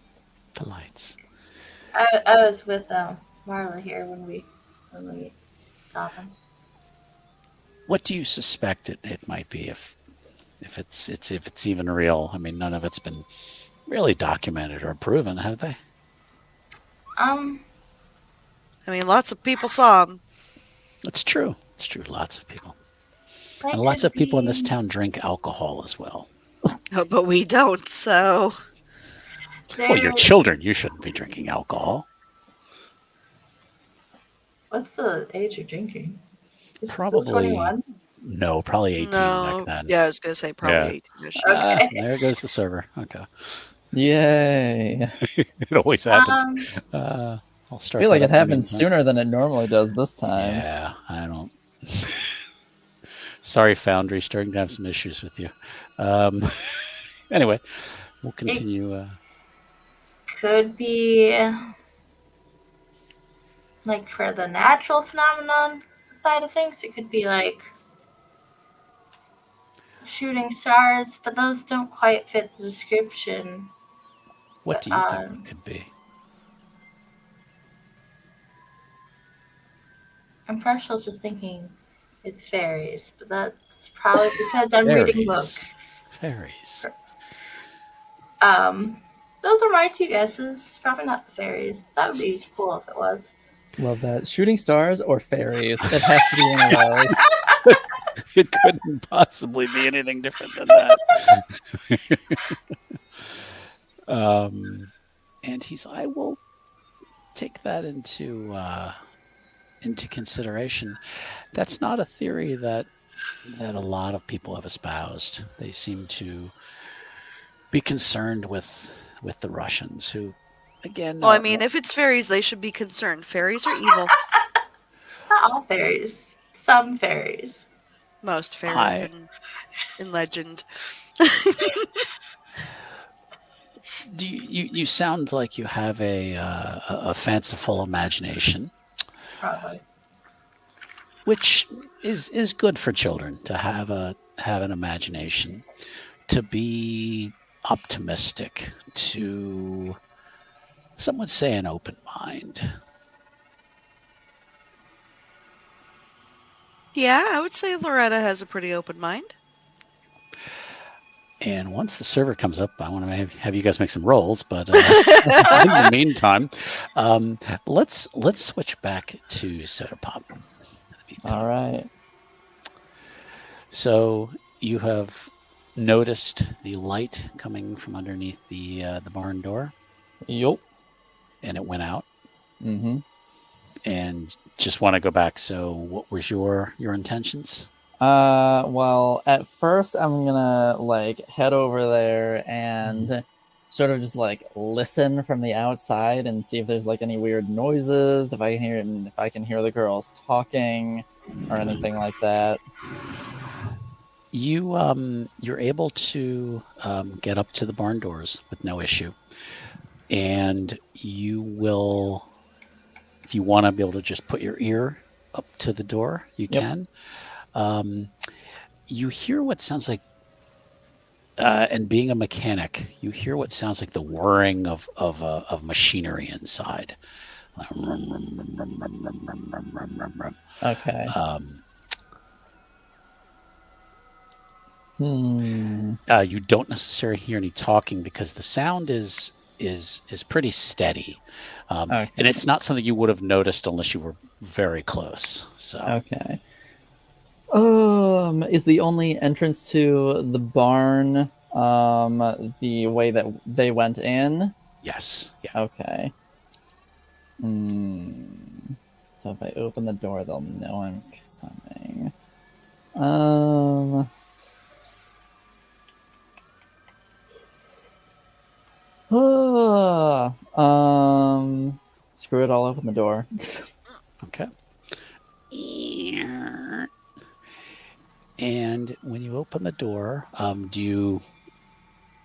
The lights. I was with Marla here when we saw them. What do you suspect it might be, if it's even real? I mean, none of it's been really documented or proven, have they? I mean, lots of people saw him. It's true. It's true. Lots of people. That And lots could of people in be- this town drink alcohol as well. But we don't, so... Well, you're children. You shouldn't be drinking alcohol. What's the age of drinking? Is it Probably still 21? No, probably 18 No. back then. Yeah, I was going to say probably 18-ish. Okay. There goes the server. Okay. Yay. It always happens. I'll I start. feel like that it up. happens sooner than it normally does this time. Yeah, I don't. Sorry, Foundry, starting to have some issues with you. Anyway, we'll continue. Could be like for the natural phenomenon side of things. It could be like shooting stars, but those don't quite fit the description. What do you think it could be? I'm partial to thinking it's fairies, but that's probably because I'm reading books. Fairies. Those are my two guesses. Probably not the fairies, but that would be cool if it was. Love that. Shooting stars or fairies? It has to be one of those. It couldn't possibly be anything different than that. And I will take that into consideration. That's not a theory that that a lot of people have espoused. They seem to be concerned with the Russians, who, again, Well, I mean, if it's fairies, they should be concerned. Fairies are evil. Not all fairies. Some fairies. Most fairies in legend. you sound like you have a fanciful imagination, Probably. which is good for children to have an imagination, to be optimistic, to, some would say, an open mind. Yeah, I would say Loretta has a pretty open mind. And once the server comes up, I want to have you guys make some rolls. But in the meantime, let's switch back to Soda Pop. All right. So you have noticed the light coming from underneath the barn door. Yup. And it went out. Mm-hmm. And just want to go back. So what was your intentions? Well, at first I'm gonna head over there and sort of just listen from the outside and see if there's any weird noises, if I can hear the girls talking or anything like that. You're able to get up to the barn doors with no issue, and you will, if you want to be able to just put your ear up to the door, you can. You hear what sounds like, and being a mechanic, you hear what sounds like the whirring of machinery inside. Okay. You don't necessarily hear any talking because the sound is pretty steady, and it's not something you would have noticed unless you were very close. So okay. Is the only entrance to the barn the way that they went in? Yes. Yeah. Okay. So if I open the door, they'll know I'm coming. Screw it, I'll open the door. Okay. And when you open the door, do you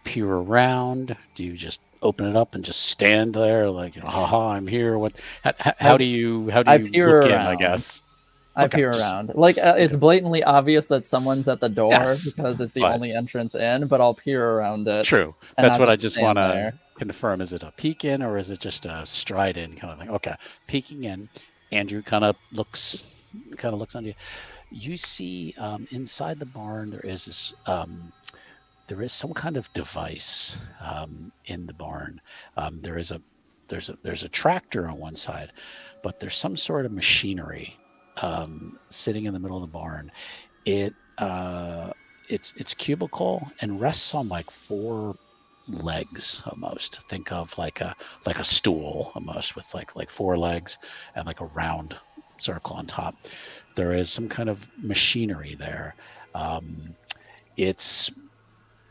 peer around? Do you just open it up and just stand there like, haha, I'm here? What? How do you peer look around. in, I guess? I peer around. It's blatantly obvious that someone's at the door because it's the but only entrance in, but I'll peer around it. True. That's what I just want to confirm. Is it a peek in or is it just a stride in kind of thing? Okay. Peeking in. Andrew kind of looks under you. You see inside the barn there is this, there is some kind of device in the barn. There's a tractor on one side, but there's some sort of machinery sitting in the middle of the barn. It's cubical and rests on four legs almost. Think of like a stool almost with like four legs and a round circle on top. There is some kind of machinery there. It's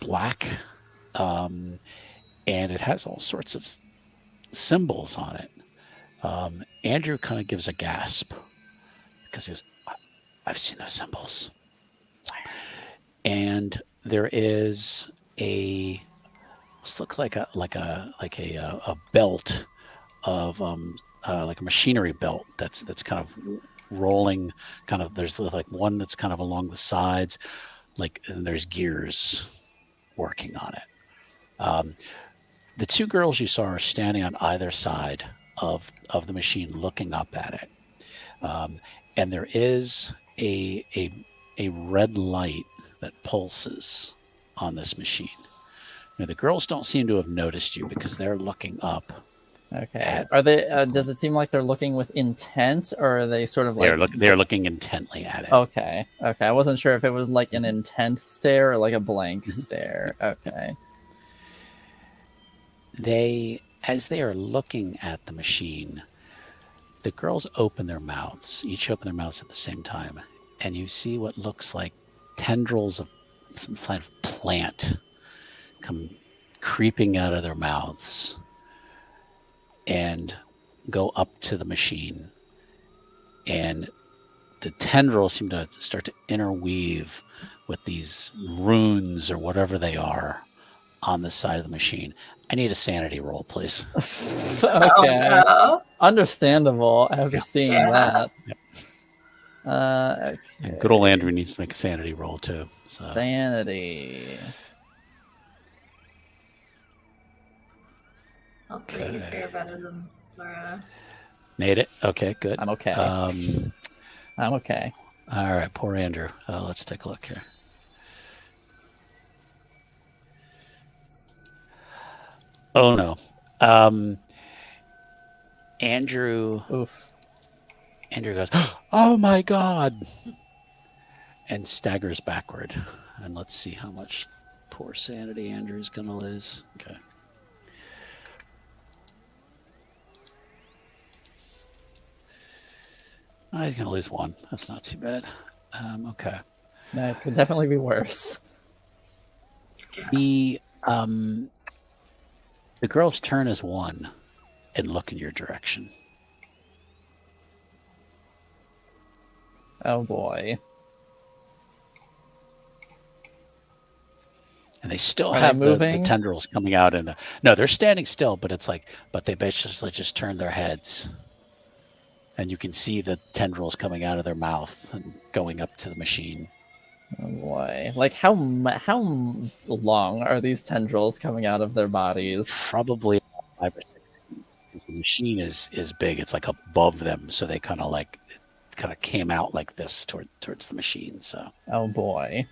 black, and it has all sorts of symbols on it. Andrew kind of gives a gasp because he goes, I've seen those symbols. And there is a, looks like a belt of like a machinery belt that's kind of rolling, kind of, there's one that's kind of along the sides, and there's gears working on it. The two girls you saw are standing on either side of the machine looking up at it, and there is a red light that pulses on this machine. Now, the girls don't seem to have noticed you because they're looking up. Okay. Are they? Does it seem like they're looking with intent, or are they sort of they're looking intently at it? Okay. Okay. I wasn't sure if it was an intent stare or a blank stare. Okay. As they are looking at the machine, the girls open their mouths. Each open their mouths at the same time, and you see what looks like tendrils of some kind of plant come creeping out of their mouths and go up to the machine. And the tendrils seem to start to interweave with these runes or whatever they are on the side of the machine. I need a sanity roll, please. Okay. Oh, Understandable after Yeah. seeing Yeah. that. Okay. And good old Andrew needs to make a sanity roll too. So. Sanity. hopefully you fare better than Laura. Made it. Okay, good. I'm okay. I'm okay. All right, poor Andrew. Let's take a look here. Oh no. Andrew Oof. goes, "Oh my God," and staggers backward. And let's see how much poor sanity Andrew's gonna lose. Okay. He's gonna lose 1. That's not too bad. Okay. That could definitely be worse. The girls turn as one and look in your direction. Oh boy. And they still Are have they the moving? tendrils coming out. No, they're standing still, but it's like, but they basically just turn their heads. And you can see the tendrils coming out of their mouth and going up to the machine. Oh boy. Like how long are these tendrils coming out of their bodies? Probably 5 or 6 feet. Because the machine is big. It's like above them. So they kind of came out like this towards the machine. So. Oh boy.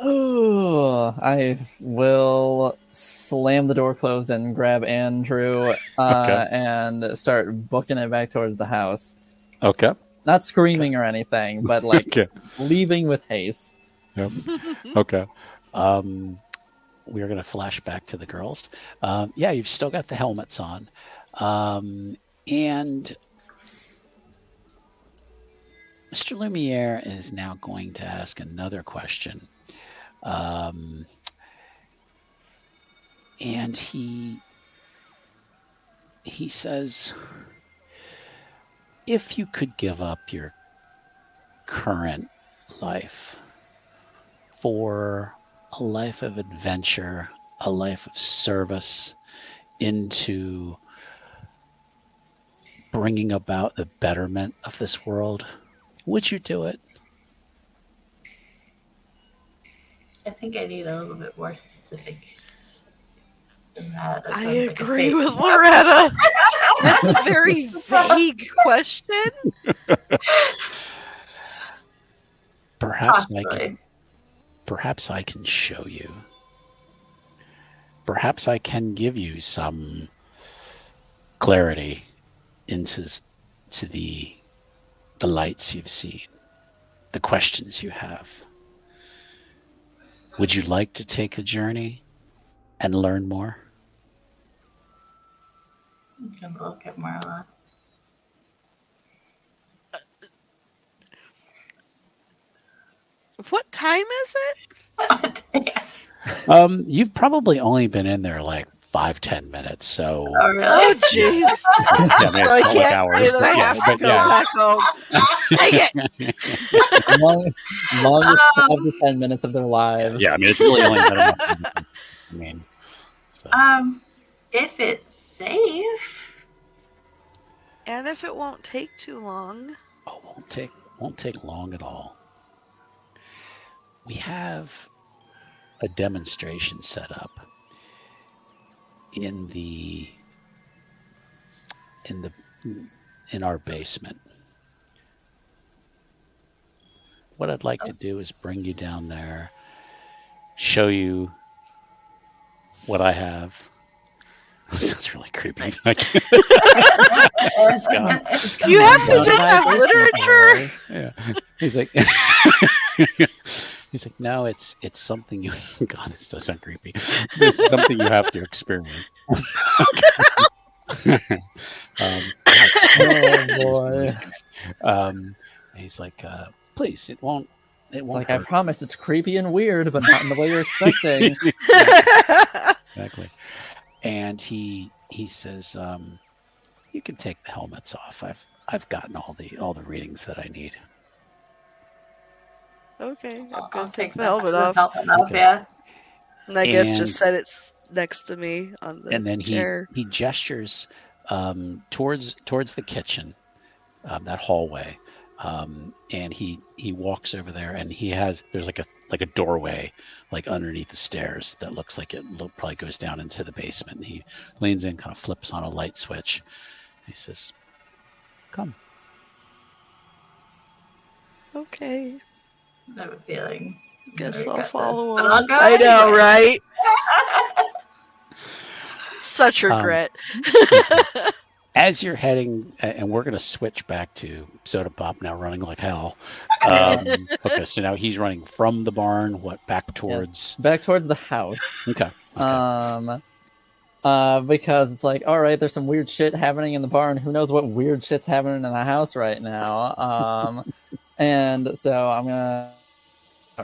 Ooh, I will slam the door closed and grab Andrew Okay. and start booking it back towards the house. Okay. Not screaming or anything, but like Okay. leaving with haste. Yep. Okay. We're going to flash back to the girls. Yeah, you've still got the helmets on. And Mr. Lumiere is now going to ask another question. And he says, if you could give up your current life for a life of adventure, a life of service into bringing about the betterment of this world, would you do it? I think I need a little bit more specific than that. That I sounds like a agree fake- with Loretta. That's a very vague question. Perhaps Possibly. perhaps I can show you. Perhaps I can give you some clarity into the lights you've seen, the questions you have. Would you like to take a journey and learn more? I'm gonna look at Marla. What time is it? You've probably only been in there like 5-10 minutes, so Oh, really? Oh, jeez. yeah, I mean, So I it's not like can't hours, say that I but have yeah, to go back home. Dang it. Longest 5 to 10 minutes of their lives. yeah, I mean, it's really only been about. I mean, so. If it's safe. And if it won't take too long. Oh, won't take long at all. We have a demonstration set up in our basement. What I'd like to do is bring you down there, show you what I have. Sounds really creepy. Do you have to just have literature? Yeah. He's like, no, it's something you. God, this does sound creepy. This is something you have to experience. Oh boy. And he's like, please, it won't It's like, I hurt. promise it's creepy and weird, but not in the way you're expecting. Exactly. And he says, you can take the helmets off. I've gotten all the readings that I need. Okay, I'm I'll gonna take take the helmet off. helmet off, Okay. yeah. And I guess And- just set it next to me on the And then chair. he gestures towards the kitchen, that hallway, and he walks over there, and there's like a doorway like underneath the stairs that looks like it probably goes down into the basement. And he leans in, kind of flips on a light switch. He says, "Come." Okay, I have a feeling. I'm guess gonna I'll regret follow this, but him. I'll go I know, anyway. right? Such regret. As you're heading, and we're going to switch back to Soda Pop now running like hell. Okay, so now he's running from the barn, back towards... Back towards the house. Okay. Because it's like, all right, there's some weird shit happening in the barn. Who knows what weird shit's happening in the house right now? And so I'm gonna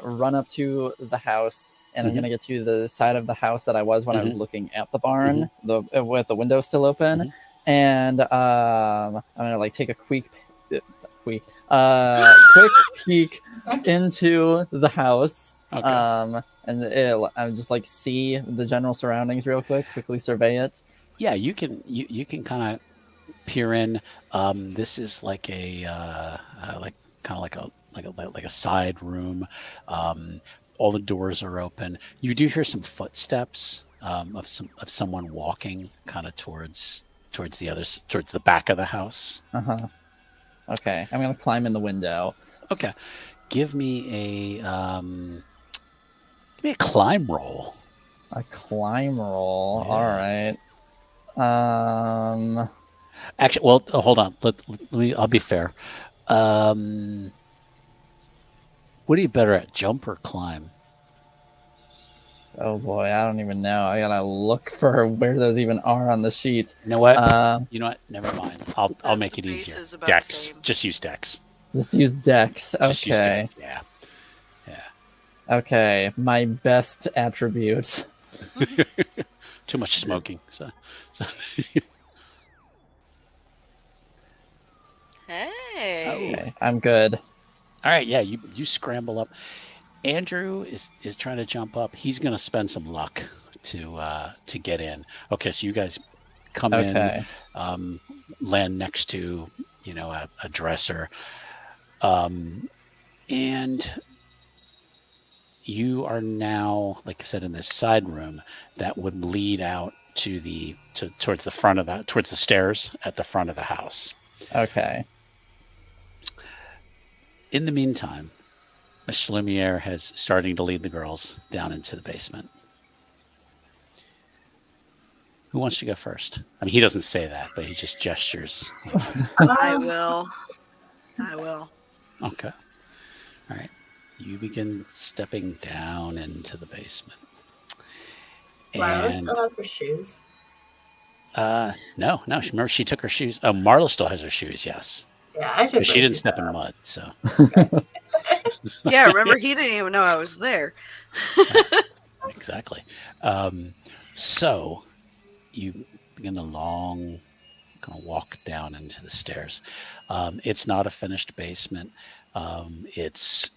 run up to the house, and I'm gonna get to the side of the house that I was when I was looking at the barn, with the window still open, and I'm gonna like take a quick peek into the house. Okay. And I just like see the general surroundings real quickly survey it. Yeah, you can kind of peer in. This is like a like a side room. All the doors are open. You do hear some footsteps of someone walking kind of towards the back of the house. Okay, I'm gonna climb in the window. Okay, give me a climb roll. A climb roll. Yeah. All right. Actually, well, hold on. Let me. I'll be fair. What are you better at, jump or climb? Oh boy, I don't even know. I gotta look for where those even are on the sheet. You know what? Never mind. I'll make it The base easier. is about the Dex. same. Just use Dex. Just use Dex. Just use Okay. Dex. Yeah. Okay, my best attribute. Too much smoking. So. Hey. Okay, I'm good. All right. Yeah. You scramble up. Andrew is trying to jump up. He's going to spend some luck to get in. Okay. So you guys come in, land next to a dresser, and you are now, like I said, in this side room that would lead out towards the stairs at the front of the house. Okay. In the meantime, Miss Lumiere has starting to lead the girls down into the basement. Who wants to go first? I mean, he doesn't say that, but he just gestures. I will. Okay. All right. You begin stepping down into the basement. Marla still have her shoes. No. Remember, she took her shoes. Oh, Marla still has her shoes. Yes, Yeah, I took but she didn't step in mud. So. Yeah, remember he didn't even know I was there. Exactly. So you begin the long kind of walk down into the stairs. It's not a finished basement. It's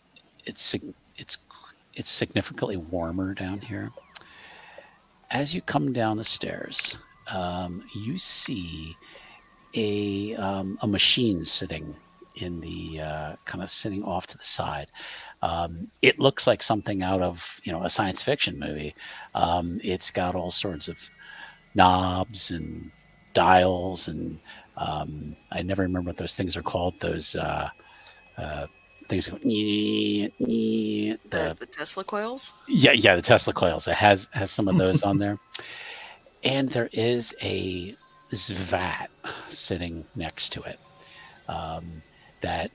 significantly warmer down here. As you come down the stairs, you see a machine sitting in the kind of sitting off to the side. It looks like something out of a science fiction movie. It's got all sorts of knobs and dials, and I never remember what those things are called. Those things go the Tesla coils. Yeah, the Tesla coils. It has some of those on there, and there is this vat sitting next to it. That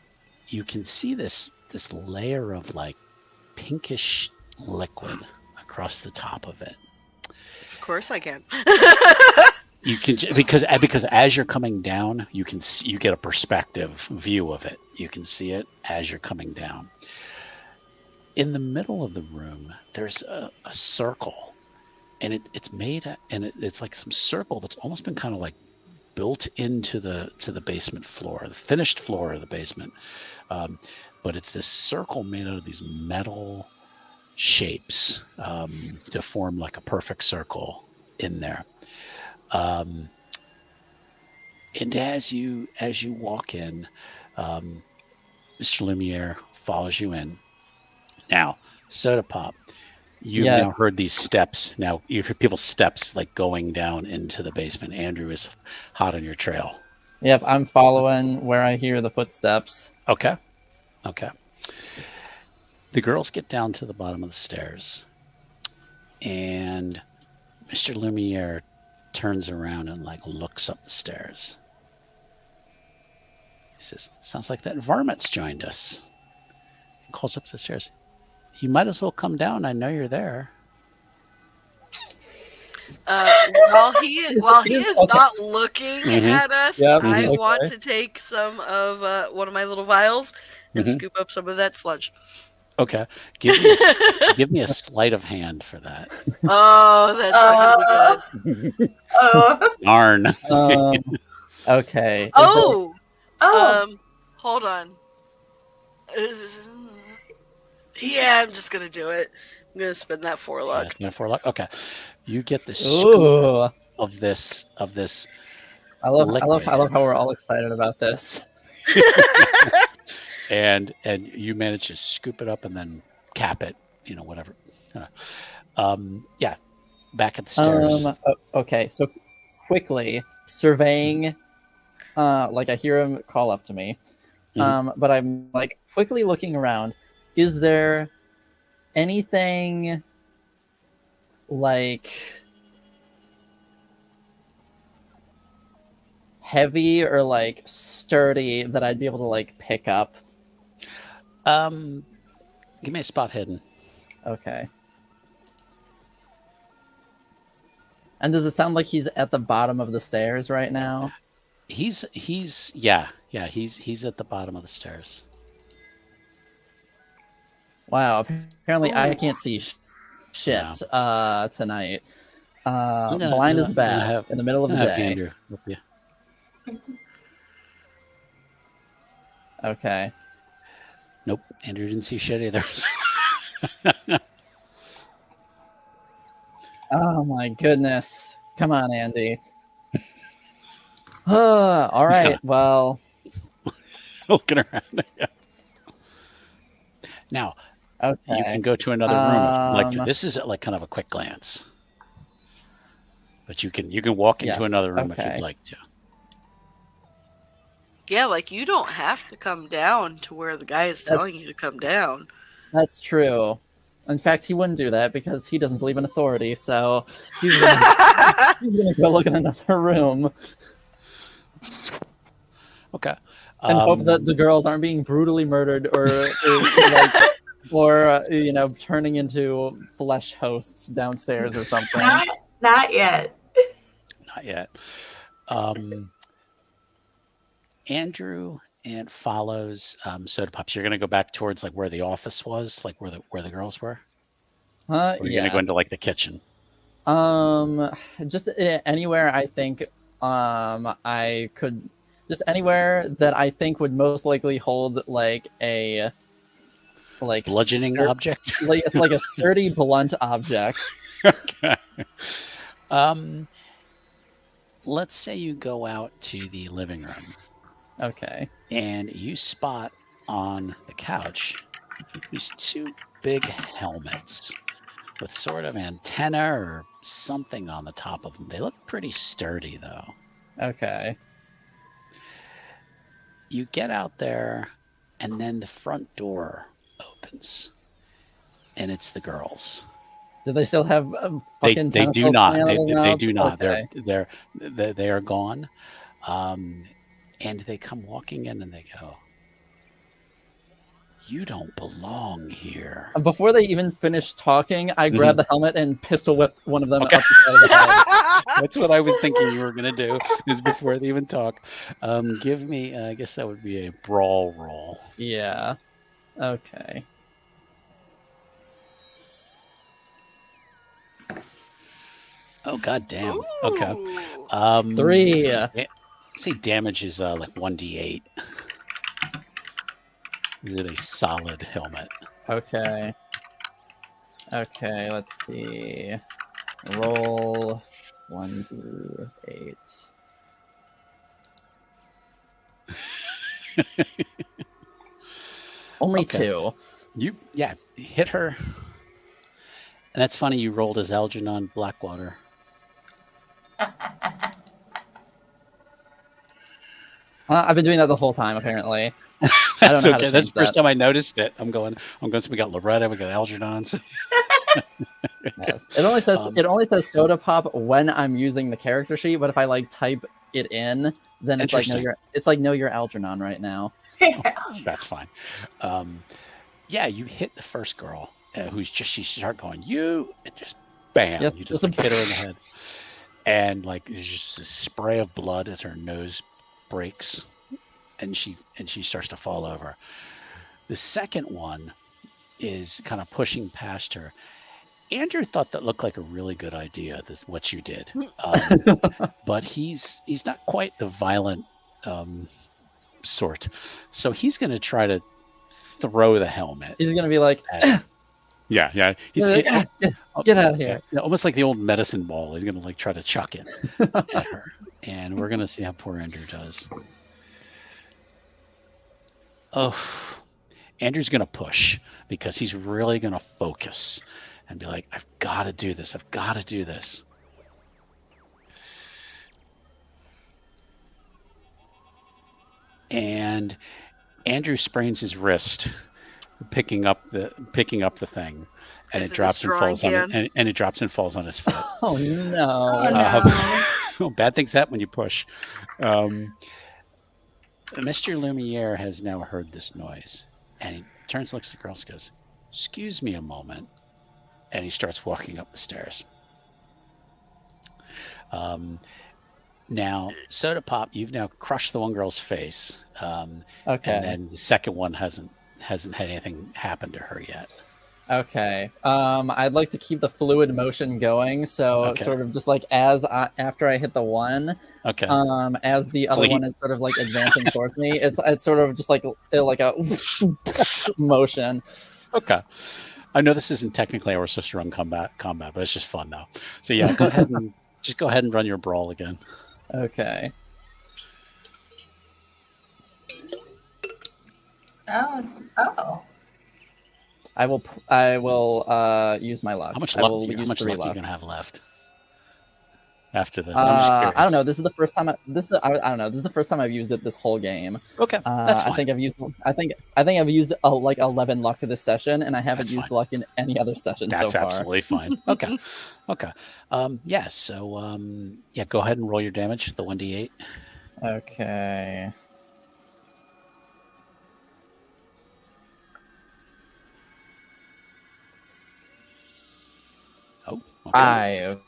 you can see this layer of like pinkish liquid across the top of it. Of course I can. You can because as you're coming down, you get a perspective view of it. You can see it as you're coming down. In the middle of the room, there's a circle, and it's made it's like some circle that's almost been kind of like built into the basement floor, the finished floor of the basement. But it's this circle made out of these metal shapes to form like a perfect circle in there. And as you walk in, Mr. Lumiere follows you in. Now, Soda Pop, you've now heard these steps. Now you hear people's steps like going down into the basement. Andrew is hot on your trail. Yep, I'm following where I hear the footsteps. Okay. The girls get down to the bottom of the stairs, and Mr. Lumiere turns around and like looks up the stairs. He says, "Sounds like that varmint's joined us." He calls up the stairs. "You might as well come down. I know you're there." While he is not looking at us, I want to take some of one of my little vials and scoop up some of that sludge. Okay, give me a sleight of hand for that. Oh, that's not gonna be good. Darn. Okay. Hold on. Yeah, I'm just gonna do it. I'm gonna spend that 4 luck. Yeah, 4 luck. Okay, you get the scoop of this. I love how we're all excited about this. and you manage to scoop it up and then cap it. Whatever. Back at the stairs. Okay, so quickly surveying, like I hear him call up to me, but I'm like quickly looking around. Is there anything like heavy or like sturdy that I'd be able to like pick up? Give me a spot hidden. Okay. And does it sound like he's at the bottom of the stairs right now? He's at the bottom of the stairs. Wow, apparently I can't see shit tonight. Blind as bad in the middle of the day. Andrew with you. Okay. Nope, Andrew didn't see shit either. Oh my goodness. Come on, Andy. All right, well. Looking around. Now, okay. You can go to another room. Like this is like kind of a quick glance. But you can walk into another room if you'd like to. Yeah, like you don't have to come down to where the guy is telling you to come down. That's true. In fact, he wouldn't do that because he doesn't believe in authority, so he's gonna go look in another room. Okay. And hope that the girls aren't being brutally murdered or turning into flesh hosts downstairs or something. Not yet. Not yet. Andrew and follows Soda Pops. You're gonna go back towards like where the office was, like where the girls were. Or you're gonna go into like the kitchen. Just anywhere I think I could. Just anywhere that I think would most likely hold like a bludgeoning object. It's like a sturdy blunt object. Okay. Let's say you go out to the living room. Okay. And you spot on the couch these 2 big helmets with sort of antenna or something on the top of them. They look pretty sturdy though. Okay. You get out there, and then the front door opens, and it's the girls. Do they still have fucking They do not. They do not. Okay. They are gone, and they come walking in, and they go, "You don't belong here." Before they even finish talking, I grab the helmet and pistol whip one of them up the side of the head. That's what I was thinking you were going to do, is before they even talk. Give me, I guess that would be a brawl roll. Yeah. Okay. Oh, god damn. Ooh. Okay. 3. Say damage is like 1d8. Is it a solid helmet? Okay. Okay, let's see. Roll 1d8. Only Okay. 2. You hit her. And that's funny, you rolled as Algernon Blackwater. I've been doing that the whole time, apparently. That's I don't know how okay. to That's change the first that. time I noticed it. I'm going. So we got Loretta, we got Algernon. Yes. It only says soda pop when I'm using the character sheet, but if I like type it in, then it's like no, you're Algernon right now. That's fine. Yeah, you hit the first girl she started going and just bam, Yes, you just like, hit her in the head, and like there's just a spray of blood as her nose breaks, and she starts to fall over. The second one is kind of pushing past her. Andrew thought that looked like a really good idea, what you did. But he's not quite the violent sort. So he's going to try to throw the helmet. He's going to be like, yeah. He's like, get out of here. Yeah, almost like the old medicine ball. He's going to like try to chuck it at her. And we're going to see how poor Andrew does. Oh, Andrew's going to push because he's really going to focus and be like, I've got to do this. I've got to do this. And Andrew sprains his wrist picking up the thing, and it drops and falls on it, and it drops and falls on his foot. Oh no. No. Bad things happen when you push. Mr. Lumiere has now heard this noise, and he turns, looks at the girls, goes, "Excuse me a moment," and he starts walking up the stairs. Now, Soda Pop, you've now crushed the one girl's face. Okay. And then the second one hasn't had anything happen to her yet. Okay. I'd like to keep the fluid motion going, so sort of just like after I hit the one, as the other one is sort of like advancing towards me, it's sort of just like a motion. Okay. I know this isn't technically how we're supposed to run combat, but it's just fun though. So yeah, go ahead and run your brawl again. Okay. Oh. I will use my luck. How much luck luck are you gonna have left after this? I don't know. This is the first time. This is the first time I've used it this whole game. Okay, that's fine. I think I've used like 11 luck this session, and I haven't used luck in any other session so far. That's absolutely fine. Okay. Yeah. So go ahead and roll your damage. The 1d8. Okay. Oh. Okay.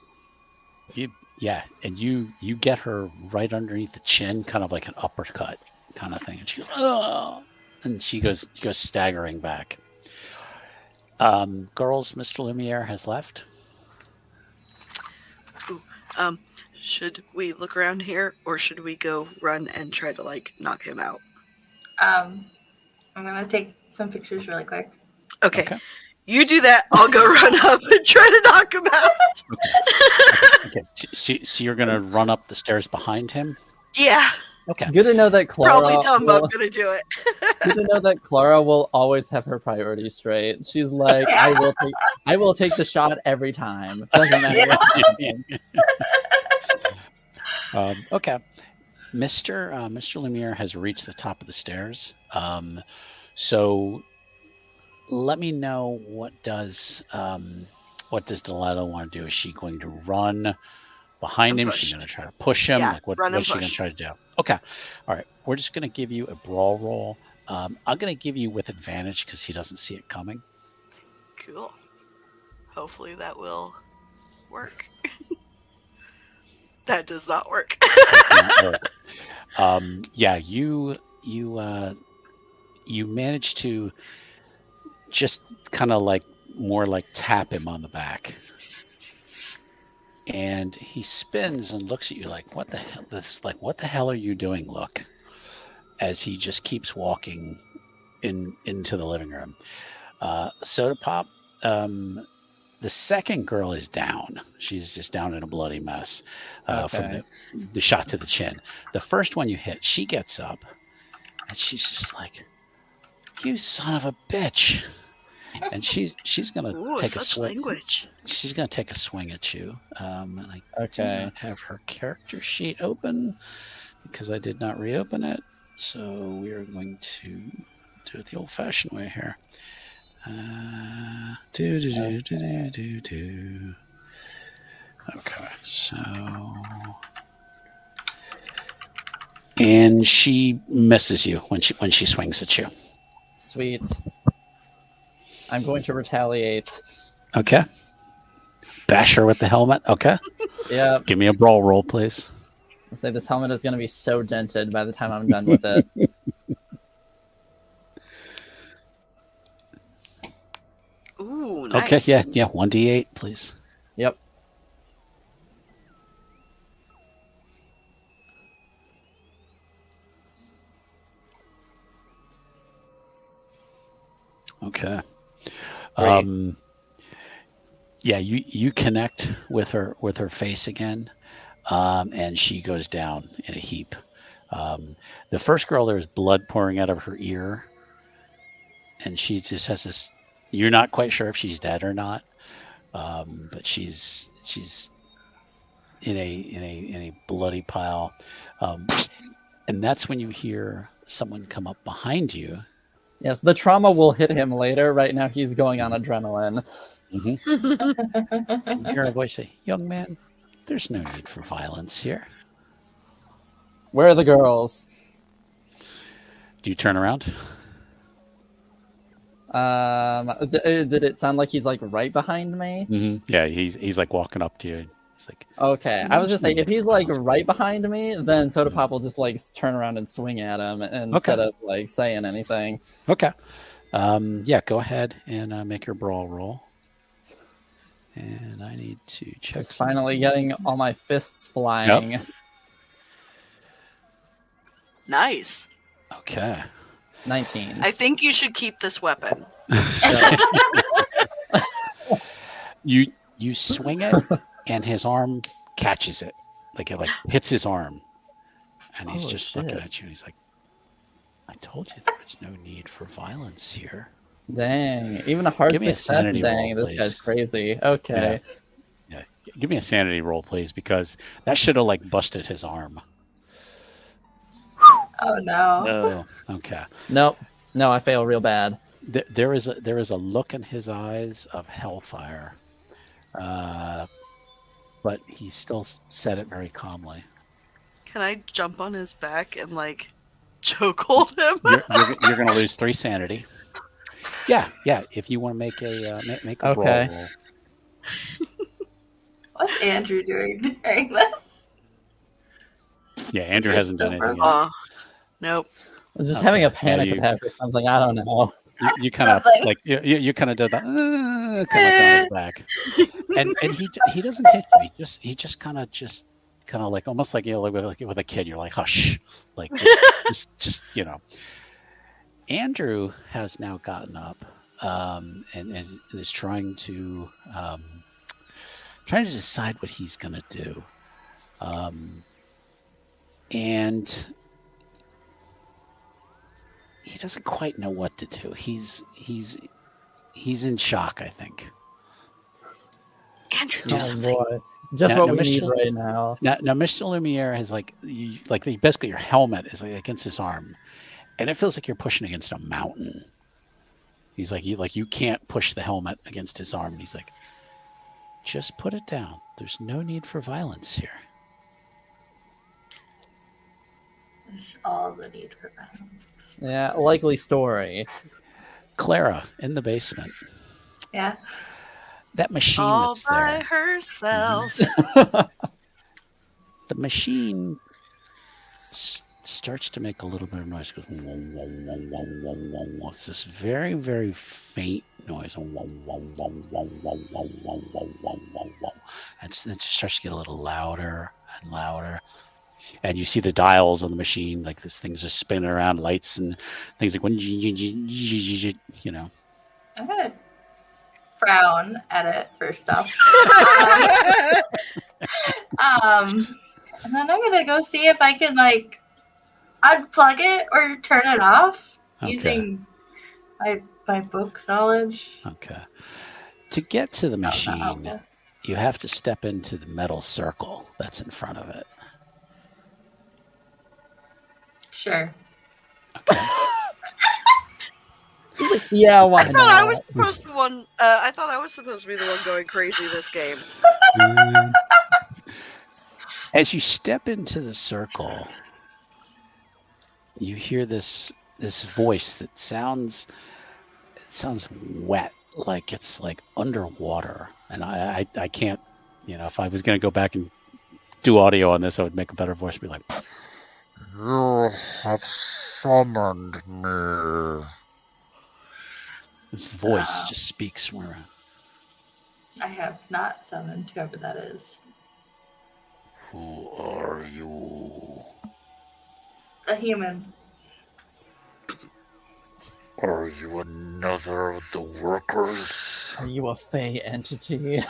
And you get her right underneath the chin, kind of like an uppercut kind of thing, and she goes, "Oh!" and she goes staggering back. Girls, Mr. Lumiere has left. Ooh, should we look around here, or should we go run and try to like knock him out? I'm gonna take some pictures really quick. Okay. You do that. I'll go run up and try to knock him out. Okay. So you're gonna run up the stairs behind him? Yeah. Okay. Good to know that Clara. Probably dumb, but I'm gonna do it. Good to know that Clara will always have her priorities straight. She's like, I will take the shot every time. Doesn't matter. Okay. Mr. Lumiere has reached the top of the stairs. So let me know what does Delilah want to do? Is she going to run behind him? Is she going to try to push him? Yeah, what's she going to try to do? Okay. All right. We're just going to give you a brawl roll. I'm going to give you with advantage because he doesn't see it coming. Cool. Hopefully that will work. That does not work. Does not work. Yeah, you manage to just kind of like more like tap him on the back, and he spins and looks at you like, "What the hell? What the hell are you doing?" Look, as he just keeps walking into the living room. Soda Pop. The second girl is down. She's just down in a bloody mess from the shot to the chin. The first one you hit, she gets up, and she's just like, "You son of a bitch!" And she's gonna take a swing. Language. She's gonna take a swing at you. And I do not have her character sheet open because I did not reopen it. So we are going to do it the old-fashioned way here. Okay, so, and she misses you when she swings at you. Sweet. I'm going to retaliate. Okay. Bash her with the helmet. Okay. Yeah. Give me a brawl roll, please. I'll say this helmet is going to be so dented by the time I'm done with it. Ooh, nice. Okay, yeah. 1d8, please. Yep. Okay. Great. Yeah, you connect with her face again, and she goes down in a heap. The first girl, there's blood pouring out of her ear, and she just has this. You're not quite sure if she's dead or not, but she's in a bloody pile, and that's when you hear someone come up behind you. Yes, the trauma will hit him later. Right now, he's going on adrenaline. Mm-hmm. You hear a voice say, "Young man, there's no need for violence here." Where are the girls? Do you turn around? Did it sound like he's like right behind me? Mm-hmm. Yeah, he's like walking up to you. He's like, okay. I was just saying, if he's like right behind me, then Soda Pop will just like turn around and swing at him instead of like saying anything. Okay. Yeah, go ahead and make your brawl roll. And I need to check. Just finally getting all my fists flying. Yep. Nice. Okay. 19. I think you should keep this weapon. You swing it, and his arm catches it. Like it hits his arm, and he's just looking at you. He's like, "I told you there was no need for violence here." Dang, even a hard success. Dang, this guy's crazy. Okay. Yeah. Give me a sanity roll, please, because that should have like busted his arm. Oh no. No. Okay. Nope. No, I fail real bad. There is a look in his eyes of hellfire, but he still said it very calmly. Can I jump on his back and like chokehold him? You're going to lose 3 sanity. Yeah. If you want to make a brawl roll. What's Andrew doing during this? Yeah, Andrew hasn't done anything yet. Nope. Just having a panic attack or something. I don't know. You kind of like you kind of did that kind of down his back, and he doesn't hit you. He just kind of like almost like like with a kid. You're like hush, like just Andrew has now gotten up and is trying to decide what he's gonna do, and he doesn't quite know what to do. He's in shock, I think. Andrew, do something. Boy. Just what we need right now. Now, Mr. Lumiere has basically your helmet is like against his arm, and it feels like you're pushing against a mountain. He's like you can't push the helmet against his arm. And he's like, just put it down. There's no need for violence here. There's all the need for violence. Yeah, likely story. Clara in the basement. Yeah. That machine all that's by there. herself. the machine starts to make a little bit of noise. It goes, whoa, whoa, whoa, whoa, whoa, whoa, whoa. It's this very, very faint noise. Whoa, whoa, whoa, whoa, whoa, whoa, whoa, whoa, whoa, whoa, whoa. And it just starts to get a little louder and louder. And you see the dials on the machine, like these things are spinning around, lights and things like, you know. I'm gonna frown at it first off. And then I'm gonna go see if I can like unplug it or turn it off using my book knowledge. Okay. To get to the machine, you have to step into the metal circle that's in front of it. Sure. Okay. Yeah, why I thought I not? was supposed to be the one. I thought I was supposed to be the one going crazy this game. As you step into the circle, you hear this voice that sounds wet, like it's like underwater. And I can't, if I was going to go back and do audio on this, I would make a better voice, be like, "You have summoned me." This voice just speaks from around. I have not summoned whoever that is. Who are you? A human. Are you another of the workers? Are you a fey entity?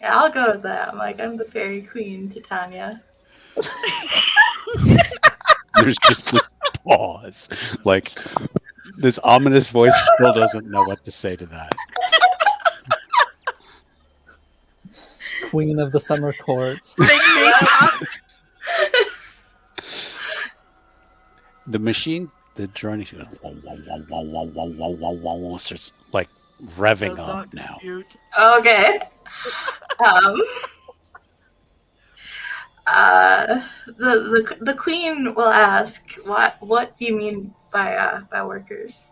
Yeah, I'll go with that. I'm the fairy queen, Titania. There's just this pause. Like, this ominous voice still doesn't know what to say to that. Queen of the summer court. The machine, the journey starts like revving up now. Cute. Okay. The queen will ask, what do you mean by workers?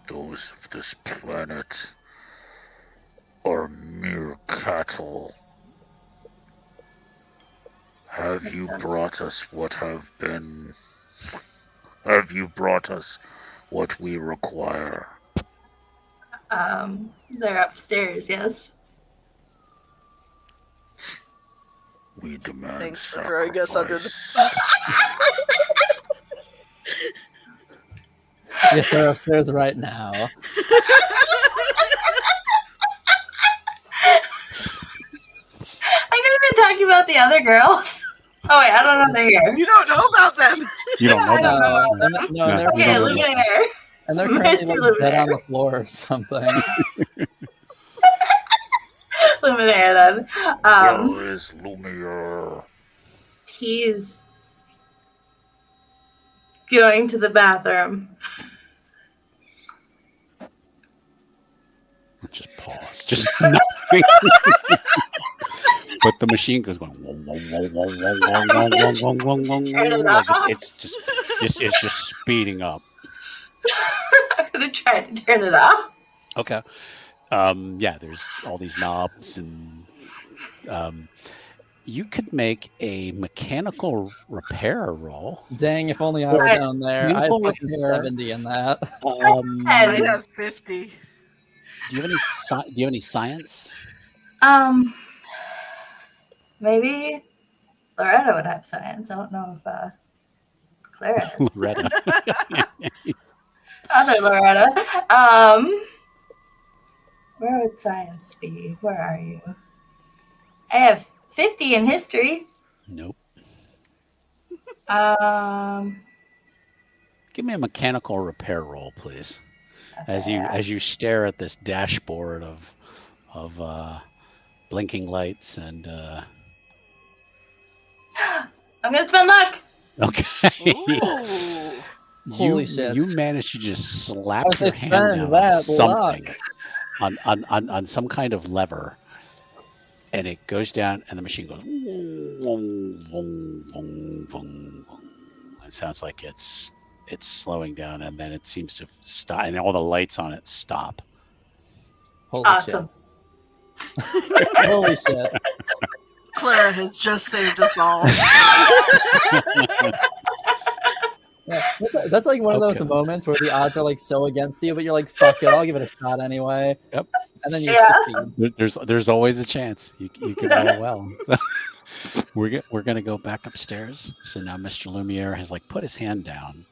Those of this planet are mere cattle. Have you brought us what we require? They're upstairs, yes. We demand Thanks for throwing us under the sacrifice. bus. Yes, they're upstairs right now. I could have been talking about the other girls. Oh wait, I don't know they're here. You don't know about them. You don't know I don't about know. that. No, No, they're you Okay, don't look know. at her. and they're currently like dead on the floor or something. Luminaire then. Where is Lumiere? He's going to the bathroom. Just pause. Just nothing. But the machine goes going. It's just speeding up. I'm gonna try to turn it off. Okay. Yeah, there's all these knobs, and you could make a mechanical repair roll. Dang, if only I were down there. I have Mechanical fucking repair. 70 in that. I have 50. Do you have any science? Maybe Loretta would have science. I don't know if Clara has. Loretta. Other Loretta. Where would science be? Where are you? I have 50 in history. Nope. Give me a mechanical repair roll, please. Okay. As you stare at this dashboard of blinking lights and. I'm gonna spend luck. Okay. Ooh. Holy shit. You managed to just slap As your they hand down spend on that something. luck. On some kind of lever, and it goes down, and the machine goes. It sounds like it's it's slowing down, and then it seems to stop, and all the lights on it stop. Holy Awesome. shit. Holy shit. Clara has just saved us all. Yeah, that's like one of those Okay. moments where the odds are like so against you, but you're like, fuck it, I'll give it a shot anyway. Yep. And then you Yeah. succeed. There's always a chance you can roll well. So we're gonna go back upstairs. So now Mr. Lumiere has like put his hand down,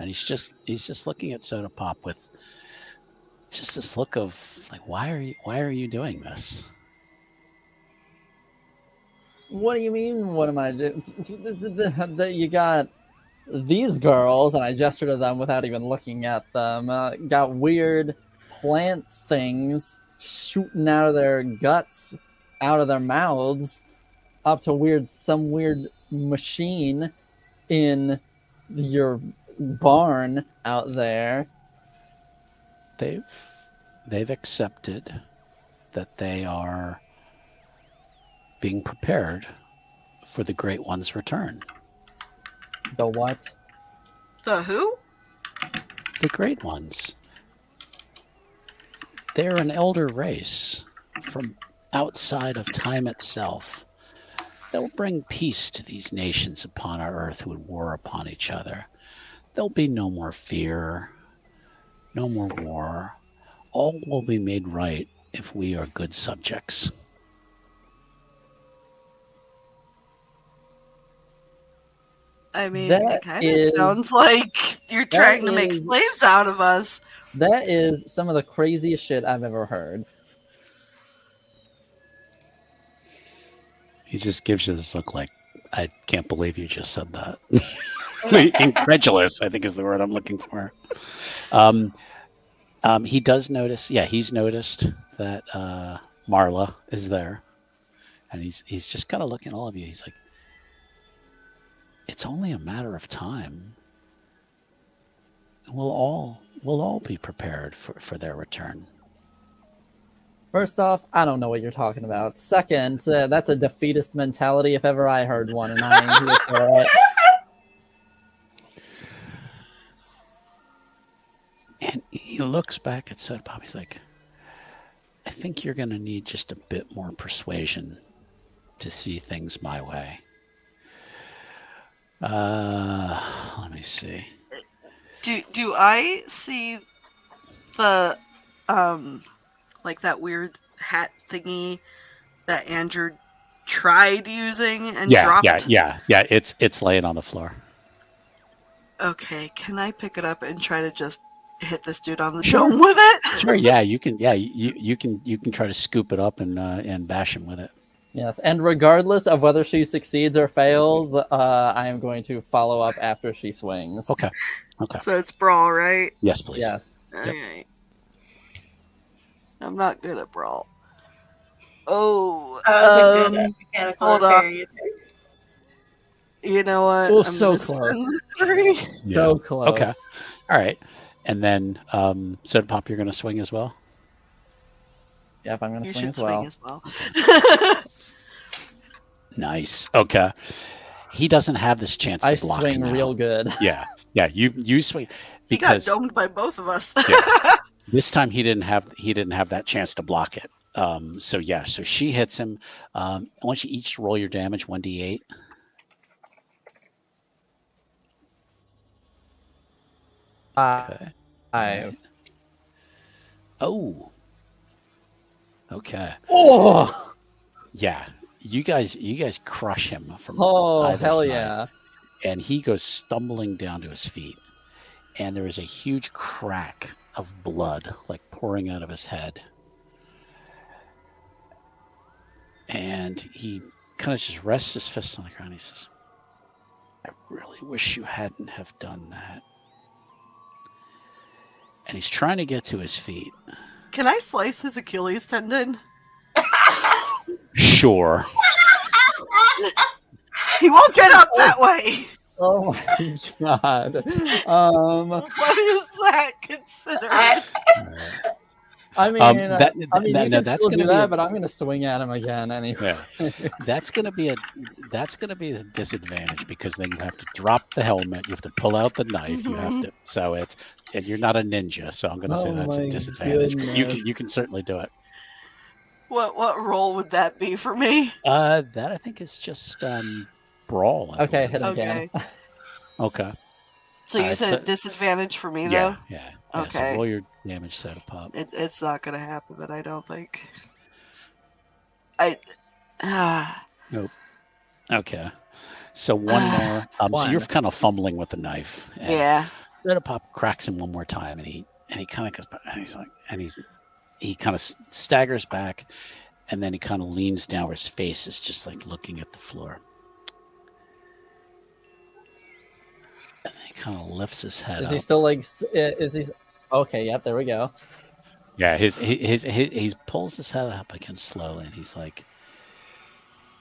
and he's just looking at Soda Pop with just this look of like, why are you doing this? What do you mean? What am I doing? You got these girls, and I gesture to them without even looking at them, got weird plant things shooting out of their guts, out of their mouths, up to some weird machine in your barn out there. They've accepted that they are being prepared for the Great One's return. The what? The who? The Great Ones. They're an elder race from outside of time itself. They'll bring peace to these nations upon our earth who would war upon each other. There'll be no more fear, no more war. All will be made right if we are good subjects. I mean, That it kind of is- sounds like you're trying to make is- slaves out of us. That is some of the craziest shit I've ever heard. He just gives you this look like, I can't believe you just said that. Incredulous, I think is the word I'm looking for. He does notice, he's noticed that Marla is there. And he's just kind of looking at all of you. He's like, it's only a matter of time. We'll all be prepared for their return. First off, I don't know what you're talking about. Second, that's a defeatist mentality if ever I heard one, and I ain't here for it. And he looks back at Soda Pop. He's like, I think you're going to need just a bit more persuasion to see things my way. Let me see. Do I see the like that weird hat thingy that Andrew tried using and dropped? Yeah. It's laying on the floor. Okay, can I pick it up and try to just hit this dude on the Sure. dome with it? Sure. Yeah, you can. Yeah, you can try to scoop it up and bash him with it. Yes, and regardless of whether she succeeds or fails, I am going to follow up after she swings. Okay. So it's brawl, right? Yes, please. Yes. Okay. I'm not good at brawl. Oh, I was good at mechanical hold repair on. either. You know what? Oh, I'm so gonna spend close. the 3. So close. Okay. All right. And then Soda Pop, you're going to swing as well? Yep, I'm going to You swing should as well. swing as well. Nice. Okay. He doesn't have this chance to I block swing now. real good. Yeah. You swing He got because domed by both of us. this time he didn't have that chance to block it. So she hits him. I want you each to roll your damage 1d8. Okay. 5. Oh. Okay. Oh! Yeah. You guys crush him from Oh, either hell side. yeah. And he goes stumbling down to his feet. And there is a huge crack of blood like pouring out of his head. And he kind of just rests his fist on the ground. He says, I really wish you hadn't have done that. And he's trying to get to his feet. Can I slice his Achilles tendon? Sure. He won't get up that way. Oh my god. What is that considered? All right. I mean, Um, you that can that's still gonna do be that, but I'm gonna swing at him again anyway. that's gonna be a disadvantage because then you have to drop the helmet, you have to pull out the knife, you have to and you're not a ninja, so I'm gonna say Oh that's a my disadvantage. But you goodness. can certainly do it. What role would that be for me? That I think is just brawl. I Okay, believe. hit him again. Okay. Okay. So All you right. said So disadvantage for me yeah, though? yeah. So Okay. roll your damage set up pop. It's not gonna happen, then I don't think. I Nope. Okay. So one more. So you're One. kind of fumbling with the knife, and yeah. Pop cracks him one more time, and he kind of goes back, and he's like, and he kind of staggers back, and then he kind of leans down where his face is just like looking at the floor. And then he kind of lifts his head Is up. he still like? Is he? Okay, yep. There we go. Yeah, he pulls his head up again slowly, and he's like,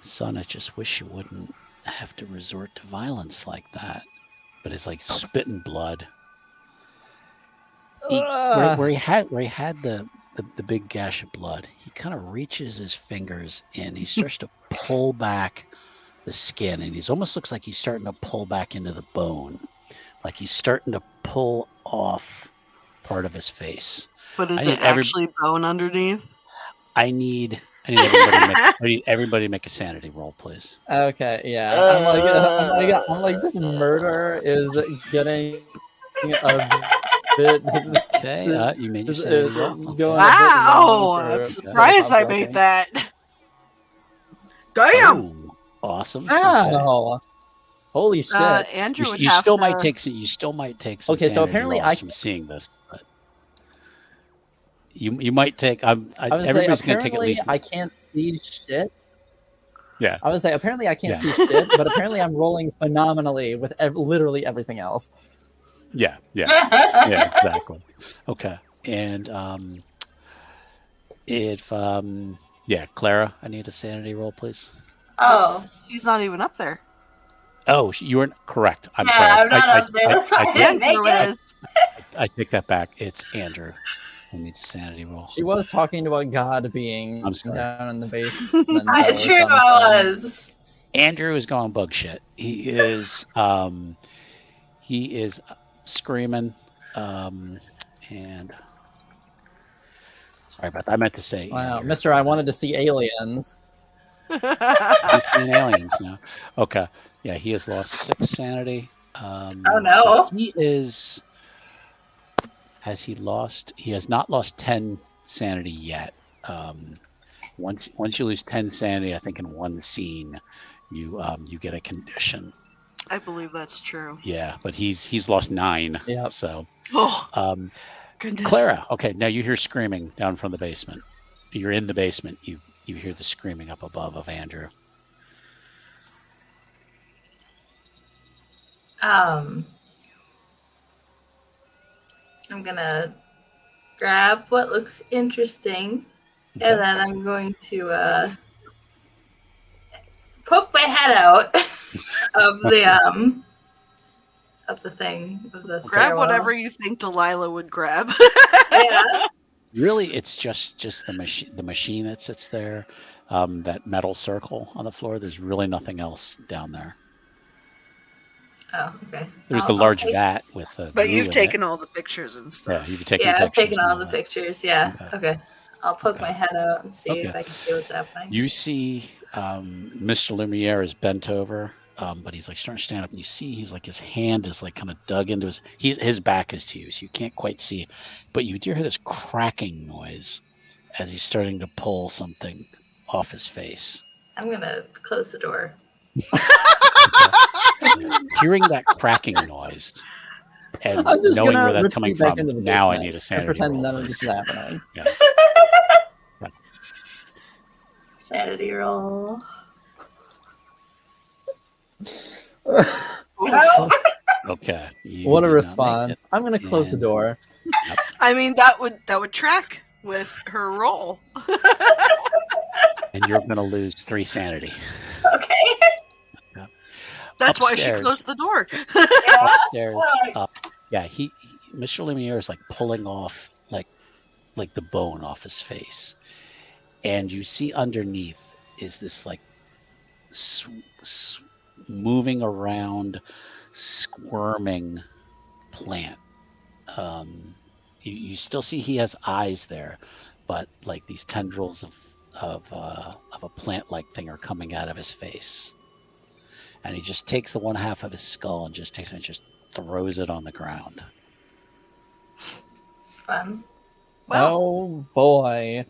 "Son, I just wish you wouldn't have to resort to violence like that." But it's like spitting blood. Where he had the big gash of blood, he kind of reaches his fingers in. He starts to pull back the skin, and he almost looks like he's starting to pull back into the bone, like he's starting to pull off part of his face. But is it actually bone underneath? I need everybody to make a sanity roll, please. Okay, yeah. I'm like this murder is getting a bit. Okay, you made your sanity roll. Okay. Wow! I'm surprised I made that. Damn! Oh, awesome. Ow! Okay. Holy shit! Andrew would you have still to... might take some. You still might take some. Okay, so apparently from seeing this, but you might take. Everybody's going to take at least. I can't see shit. Yeah. I would say apparently I can't see shit, but apparently I'm rolling phenomenally with literally everything else. Yeah, exactly. Okay, and Clara, I need a sanity roll, please. Oh, she's not even up there. Oh, you weren't correct. I'm sorry. I'm not up there. That's why I didn't make it. I take that back. It's Andrew who needs a sanity roll. She was talking about God being down in the basement. True, I was. Andrew is going bug shit. He is screaming, and sorry about that. I meant to say. Wow, Mister, I wanted to see aliens. He's seeing aliens now. Okay, yeah, he has lost 6 sanity. Oh no! So he is. Has he lost? He has not lost 10 sanity yet. Once you lose 10 sanity, I think in one scene, you get a condition. I believe that's true. Yeah, but he's lost 9. Yeah. So. Goodness. Clara. Okay, now you hear screaming down from the basement. You're in the basement. You hear the screaming up above of Andrew. I'm gonna grab what looks interesting, and then I'm going to poke my head out of the thing of the grab stairwell. whatever you think Delilah would grab. Yeah. Really, it's just the machine that sits there, that metal circle on the floor. There's really nothing else down there. Oh, okay. There's the large vat with the. But you've taken all the pictures and stuff. Yeah, you've taken. Yeah, I've taken all the pictures. Yeah. Okay. I'll poke my head out and see if I can see what's happening. You see, Mr. Lumiere is bent over, but he's like starting to stand up, and you see he's like his hand is like kind of dug into his back is to you, so you can't quite see, but you do hear this cracking noise as he's starting to pull something off his face. I'm gonna close the door. Hearing that cracking noise and knowing where that's coming from, now I need a sanity pretend roll. none of this is happening. Yeah. Sanity roll. Okay. What a response! I'm gonna close the door. Yep. I mean, that would track with her roll. And you're going to lose 3 sanity. Okay. Yep. That's why she Upstairs. closed the door. Upstairs. Yeah, Mr. Lumiere is like pulling off like like the bone off his face, and you see underneath is this like moving around, squirming plant. You still see he has eyes there, but like these tendrils of a plant-like thing are coming out of his face, and he just takes the one half of his skull and just takes it and just throws it on the ground. Fun. Well, Oh boy.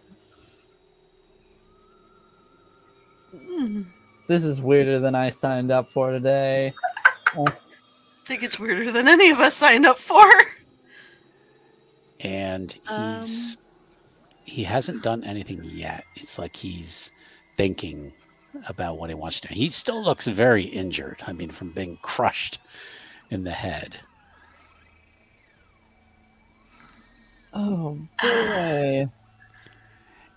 This is weirder than I signed up for today. I think it's weirder than any of us signed up for. And he hasn't done anything yet. It's like he's thinking about what he wants to do. He still looks very injured. I mean, from being crushed in the head. Oh boy.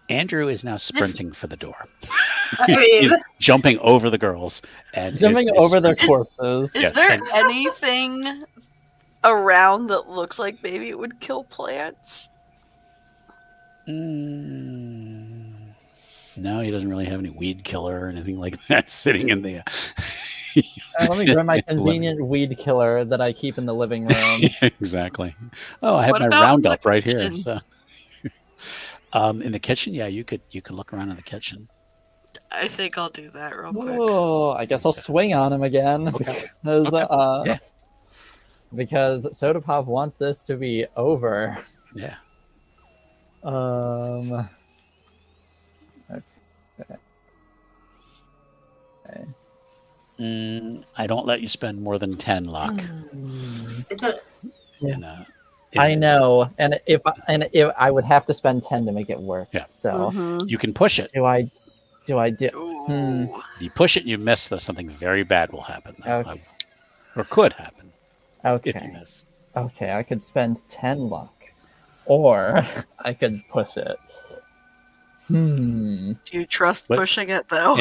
Andrew is now sprinting for the door. I mean, He's jumping over the girls and Jumping is over their sprinting. corpses. Is Yes, there and- anything around that looks like maybe it would kill plants? No, he doesn't really have any weed killer or anything like that sitting in the. Let me grab my convenient weed killer that I keep in the living room. Exactly. Oh, I have What my about in the roundup right here. kitchen? So, in the kitchen, yeah, you could look around in the kitchen. I think I'll do that real quick. Oh, I guess I'll swing on him again. Okay. Because, Yeah. because Soda Pop wants this to be over. Yeah. Okay. I don't let you spend more than 10 luck. it's a, I know, and if I would have to spend 10 to make it work. Yeah. So You can push it. do I? Ooh. If you push it and you miss, though, something very bad will happen. Okay. Or could happen if you Okay. miss. Okay, I could spend 10 luck, or I could push it. Do you trust But- pushing it though?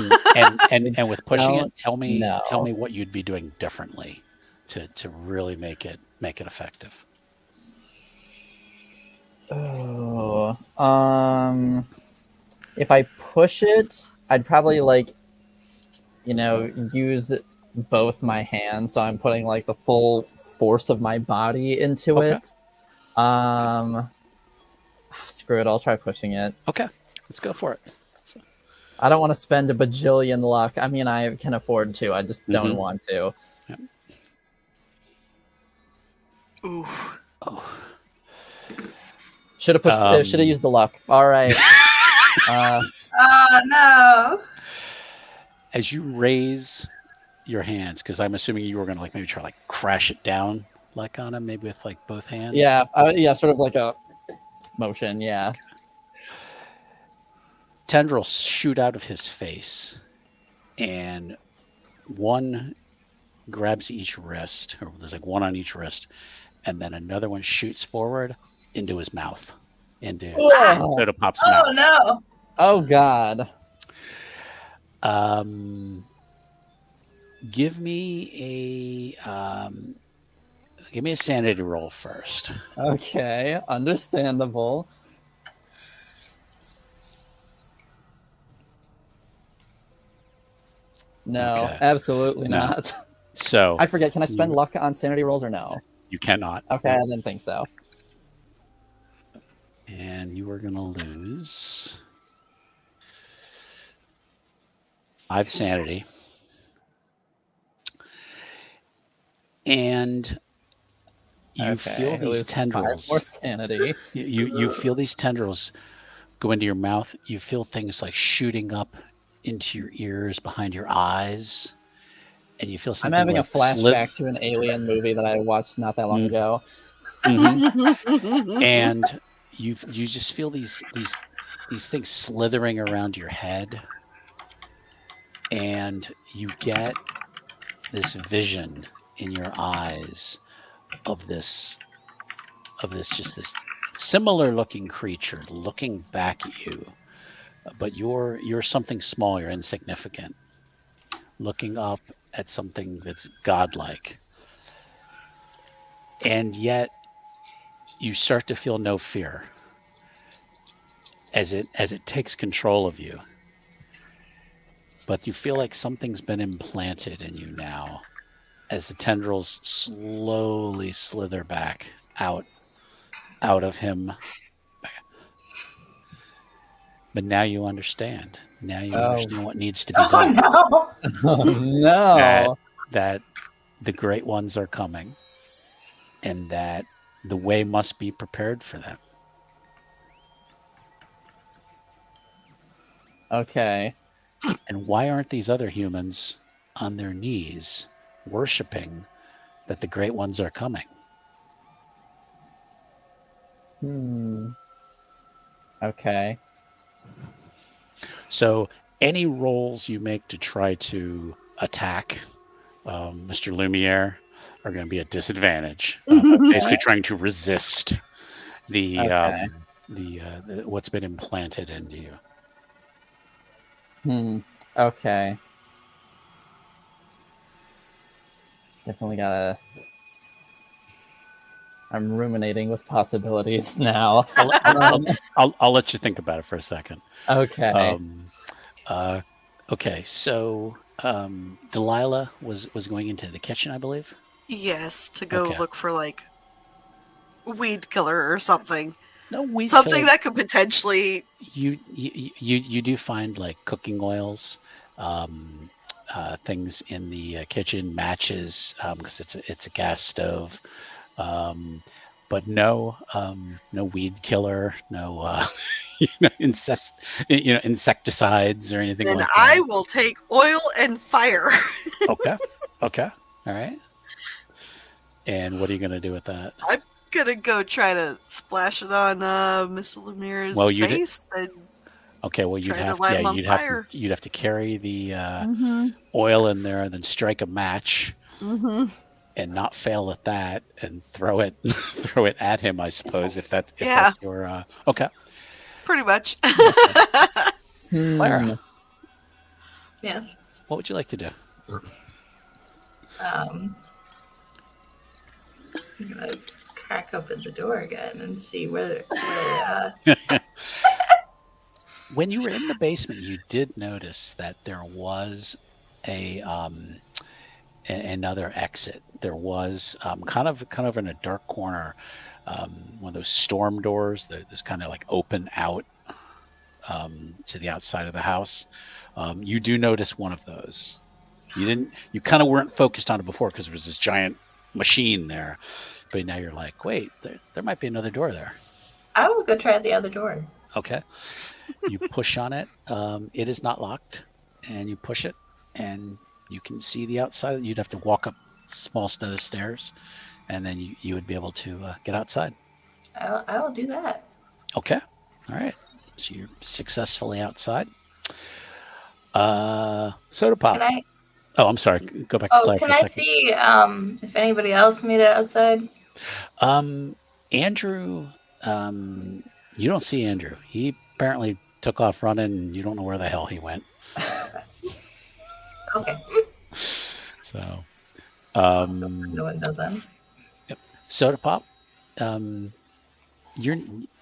And with pushing No, it, tell me no. what you'd be doing differently to really make it effective. Oh, if I push it, I'd probably use both my hands, so I'm putting like the full force of my body into Okay. it. Screw it, I'll try pushing it. Okay, let's go for it. I don't want to spend a bajillion luck. I mean, I can afford to. I just don't want to. Ooh. Oh, Should have pushed. Should have used the luck. All right. oh no. as you raise your hands, because I'm assuming you were going to maybe try to crash it down on him, maybe with both hands. Yeah, sort of like a motion. Yeah. Tendrils shoot out of his face, and one grabs each wrist, or there's one on each wrist, and then another one shoots forward into his mouth, into Soda Pop's mouth. Oh no. Oh God. Give me a sanity roll first. Okay, understandable. No, Okay. absolutely No. not. So I forget. Can I spend luck on sanity rolls or no? you cannot. Okay, I didn't think so. And you are going to lose 5 sanity. And you Okay, feel I these lose 5 tendrils. more sanity. You feel these tendrils go into your mouth. You feel things shooting up into your ears, behind your eyes. And you feel I'm something having a slip. flashback to an alien movie that I watched not that long ago. Mhm. And you just feel these things slithering around your head, and you get this vision in your eyes of this similar looking creature looking back at you, but you're something small, you're insignificant, looking up at something that's godlike, and yet you start to feel no fear. as it takes control of you. But you feel like something's been implanted in you now as the tendrils slowly slither back out of him. But now you understand. Now you understand what needs to be Oh done. no! Oh no! That the great ones are coming, and that the way must be prepared for them. Okay. And why aren't these other humans on their knees worshiping that the great ones are coming? Okay. So any rolls you make to try to attack Mr. Lumiere are going to be at disadvantage. Basically trying to resist the what's been implanted into you. Okay. Definitely gotta. I'm ruminating with possibilities now. I'll let you think about it for a second. Okay. Okay. So Delilah was going into the kitchen, I believe. Yes, to go Okay. look for like weed killer or something. No weed Something killer. that could potentially. You do find like cooking oils, things in the kitchen, matches, because it's a gas stove, but no weed killer, no insecticides or anything Then like I that. will take oil and fire. Okay, all right. And what are you gonna do with that? I'm gonna go try to splash it on Mr. Lumiere's face and Okay, well you'd try to have light him on you'd fire. have to carry the oil in there and then strike a match and not fail at that and throw it at him, I suppose, if that's your okay. Pretty much. Clara, Yes. what would you like to do? I'm gonna crack open the door again and see where When you were in the basement, you did notice that there was another exit. There was kind of in a dark corner, one of those storm doors that is kind of like open out to the outside of the house. You do notice one of those. You kind of weren't focused on it before because there was this giant machine there, but now you're like, wait, there might be another door there. I will go try the other door. Okay. You push on it. It is not locked, and you push it, and you can see the outside. You'd have to walk up a small set of stairs, and then you would be able to get outside. I'll do that. Okay. All right. So you're successfully outside. Soda pop. Can I? Oh, I'm sorry. Go back to Claire for a second. Can I see if anybody else made it outside? Andrew, you don't see Andrew. He apparently took off running, and you don't know where the hell he went. Okay. So, no one does then. Yep. Soda pop. You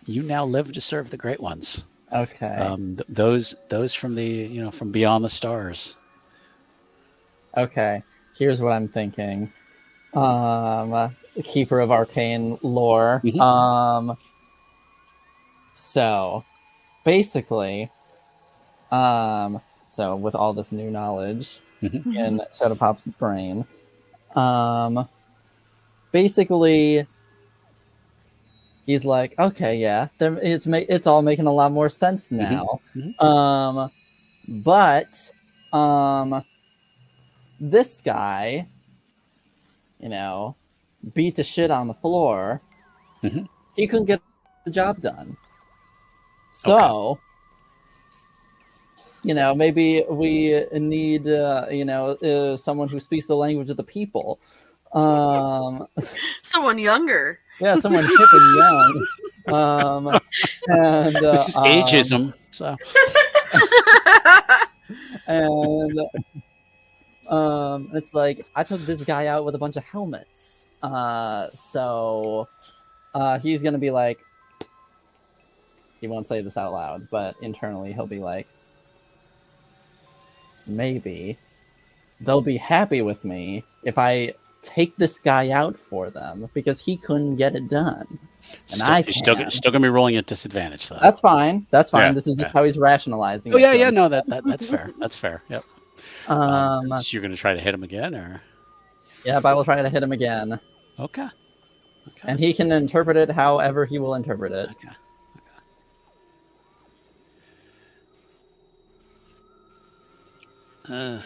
now live to serve the great ones. Okay. Those from the from beyond the stars. Okay. Here's what I'm thinking. Keeper of arcane lore. So basically, so with all this new knowledge in Soda Pop's brain, basically he's like, okay, yeah, it's all making a lot more sense now. But this guy, beat the shit on the floor. He couldn't get the job done. So, maybe we need, someone who speaks the language of the people. Someone younger. Yeah, someone hip and young. And this is ageism. So. And it's like, I took this guy out with a bunch of helmets. So he's going to be like, he won't say this out loud, but internally he'll be like, maybe they'll be happy with me if I take this guy out for them because he couldn't get it done. And I You're still going to be rolling at disadvantage, though. That's fine. That's fine. Yeah, this is just how he's rationalizing. Oh, yeah. No, that's fair. That's fair. Yep. So you're going to try to hit him again, or? Yep, I will try to hit him again. Okay. And he can interpret it however he will interpret it. Okay.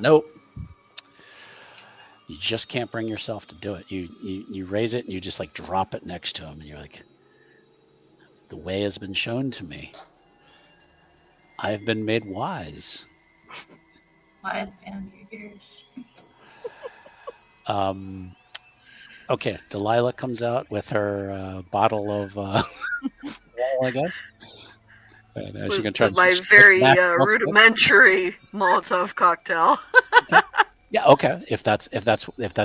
Nope. You just can't bring yourself to do it. You raise it and you just like drop it next to him, and you're like, the way has been shown to me. I've been made wise. Wise beyond your years. Okay, Delilah comes out with her bottle of well, I guess. And she's gonna try my very rudimentary Molotov cocktail. Okay. Yeah, okay. If that's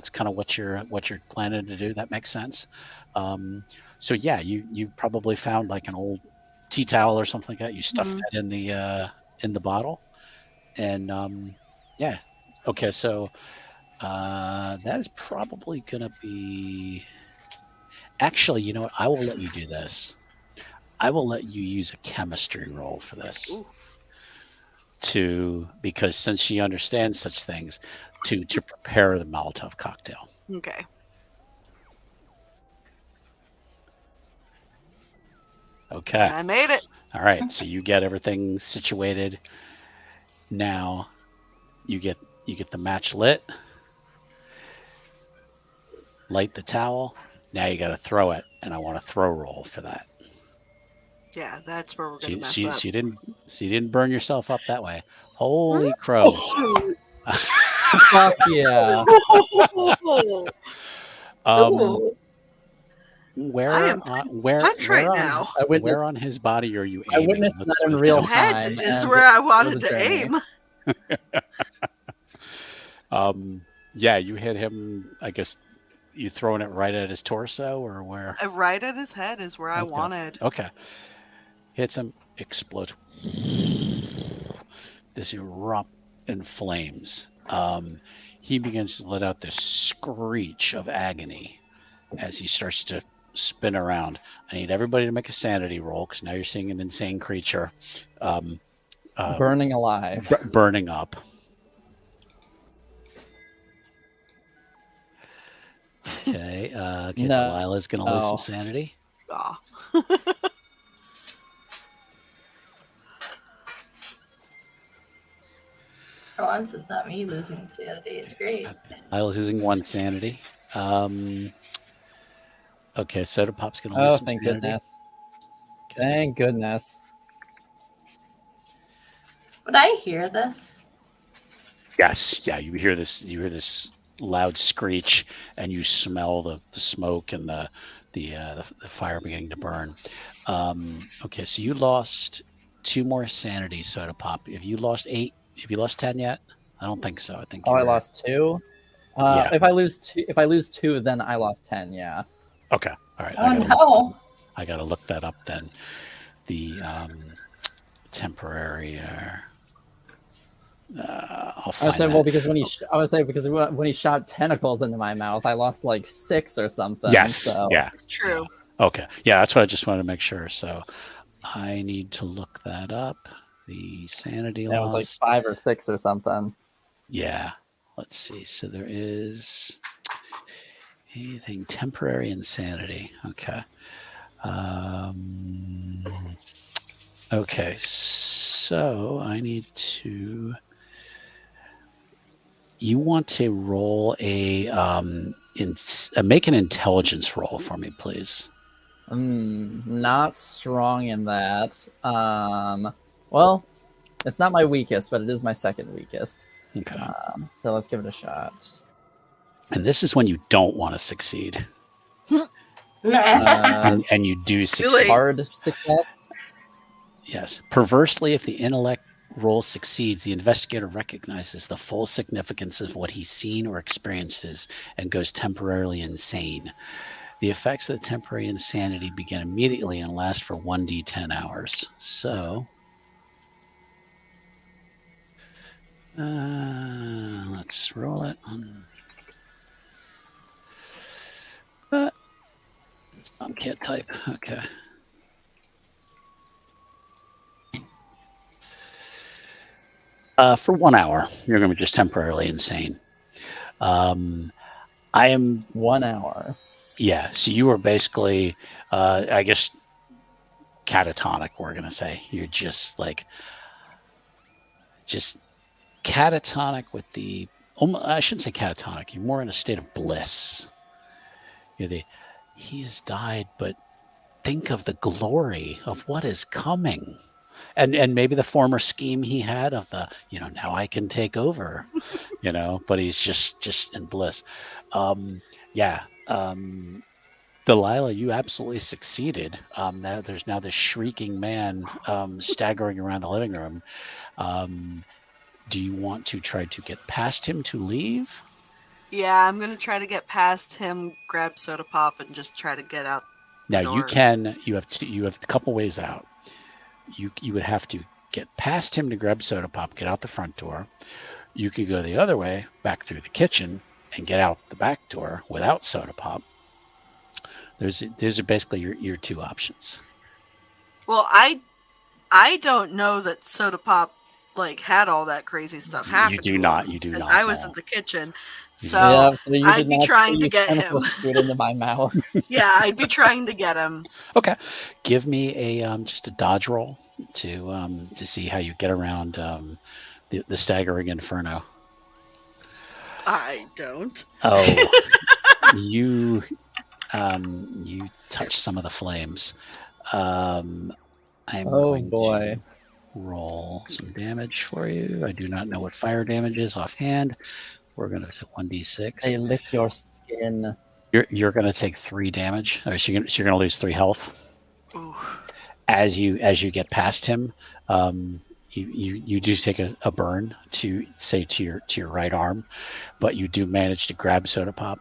kind of what you're planning to do, that makes sense. So yeah, you probably found like an old tea towel or something like that. You stuffed that in the bottle, and yeah. Okay, so that is probably gonna be. Actually, you know what? I will let you do this. I will let you use a chemistry roll for this. Ooh. Because since she understands such things, to prepare the Molotov cocktail. Okay. Okay. And I made it. All right. So you get everything situated. Now, you get the match lit. Light the towel. Now you got to throw it, and I want a throw roll for that. Yeah, that's where we're gonna mess up. She didn't burn yourself up that way. Holy crow! Fuck yeah! Where on his body are you aiming? I witnessed that in real time. His head is where I wanted to aim. Yeah, you hit him. I guess you throwing it right at his torso, or where? Right at his head is where I wanted. Okay. Hits him, explodes. This erupt in flames. He begins to let out this screech of agony as he starts to spin around. I need everybody to make a sanity roll, because now you're seeing an insane creature burning alive, burning up. Okay, Delilah's going to lose some sanity. For once, it's not me losing sanity. It's great. Delilah's losing 1 sanity. Okay, Soda Pop's going to lose some sanity. Goodness. Okay. Thank goodness. Would I hear this? Yes, yeah, you hear this loud screech, and you smell the smoke and the fire beginning to burn. Okay, so you lost 2 more sanity, Soda Pop. Have you lost 8? Have you lost 10 yet? I don't think so. I think. I lost 2. Yeah. If I lose 2, then I lost 10. Yeah. Okay. All right. I gotta look that up then. The temporary. I'll find that. Because when he shot tentacles into my mouth, I lost like 6 or something. Yes. So. Yeah. True. Okay. Yeah, that's what I just wanted to make sure. So I need to look that up. The sanity loss. That was like 5 or 6 or something. Yeah. Let's see. So there is anything temporary insanity. Okay. Okay. So I need to. You want to roll make an intelligence roll for me, please. Not strong in that. Well, it's not my weakest, but it is my second weakest. Okay. So let's give it a shot. And this is when you don't want to succeed. And you do succeed. Hard success? Yes. Perversely, if the intellect roll succeeds, the investigator recognizes the full significance of what he's seen or experiences and goes temporarily insane. The effects of the temporary insanity begin immediately and last for 1d10 hours. So, let's roll it. Can't type. Okay. For 1 hour, you're going to be just temporarily insane. I am 1 hour. Yeah. So you are basically, I guess, catatonic. We're going to say you're just catatonic with the. I shouldn't say catatonic. You're more in a state of bliss. He has died, but think of the glory of what is coming. And maybe the former scheme he had of the, now I can take over, but he's just in bliss. Delilah, you absolutely succeeded. There's now this shrieking man staggering around the living room. Do you want to try to get past him to leave? Yeah, I'm going to try to get past him, grab Soda Pop, and just try to get out the Now door. you have a couple ways out. You would have to get past him to grab Soda Pop, get out the front door. You could go the other way, back through the kitchen, and get out the back door without Soda Pop. Those are basically your two options. Well, I don't know that Soda Pop had all that crazy stuff happen. You do not. I was in the kitchen, so I'd be trying to get him. Food into my mouth. Yeah, I'd be trying to get him. Okay, give me just a dodge roll to see how you get around the staggering inferno. I don't. Oh, you touch some of the flames. I'm going to roll some damage for you. I do not know what fire damage is offhand. We're going to take 1d6. They lick your skin. You're going to take 3 damage. So you're going to lose 3 health. Ooh. As you get past him, you do take a burn to your right arm, but you do manage to grab Soda Pop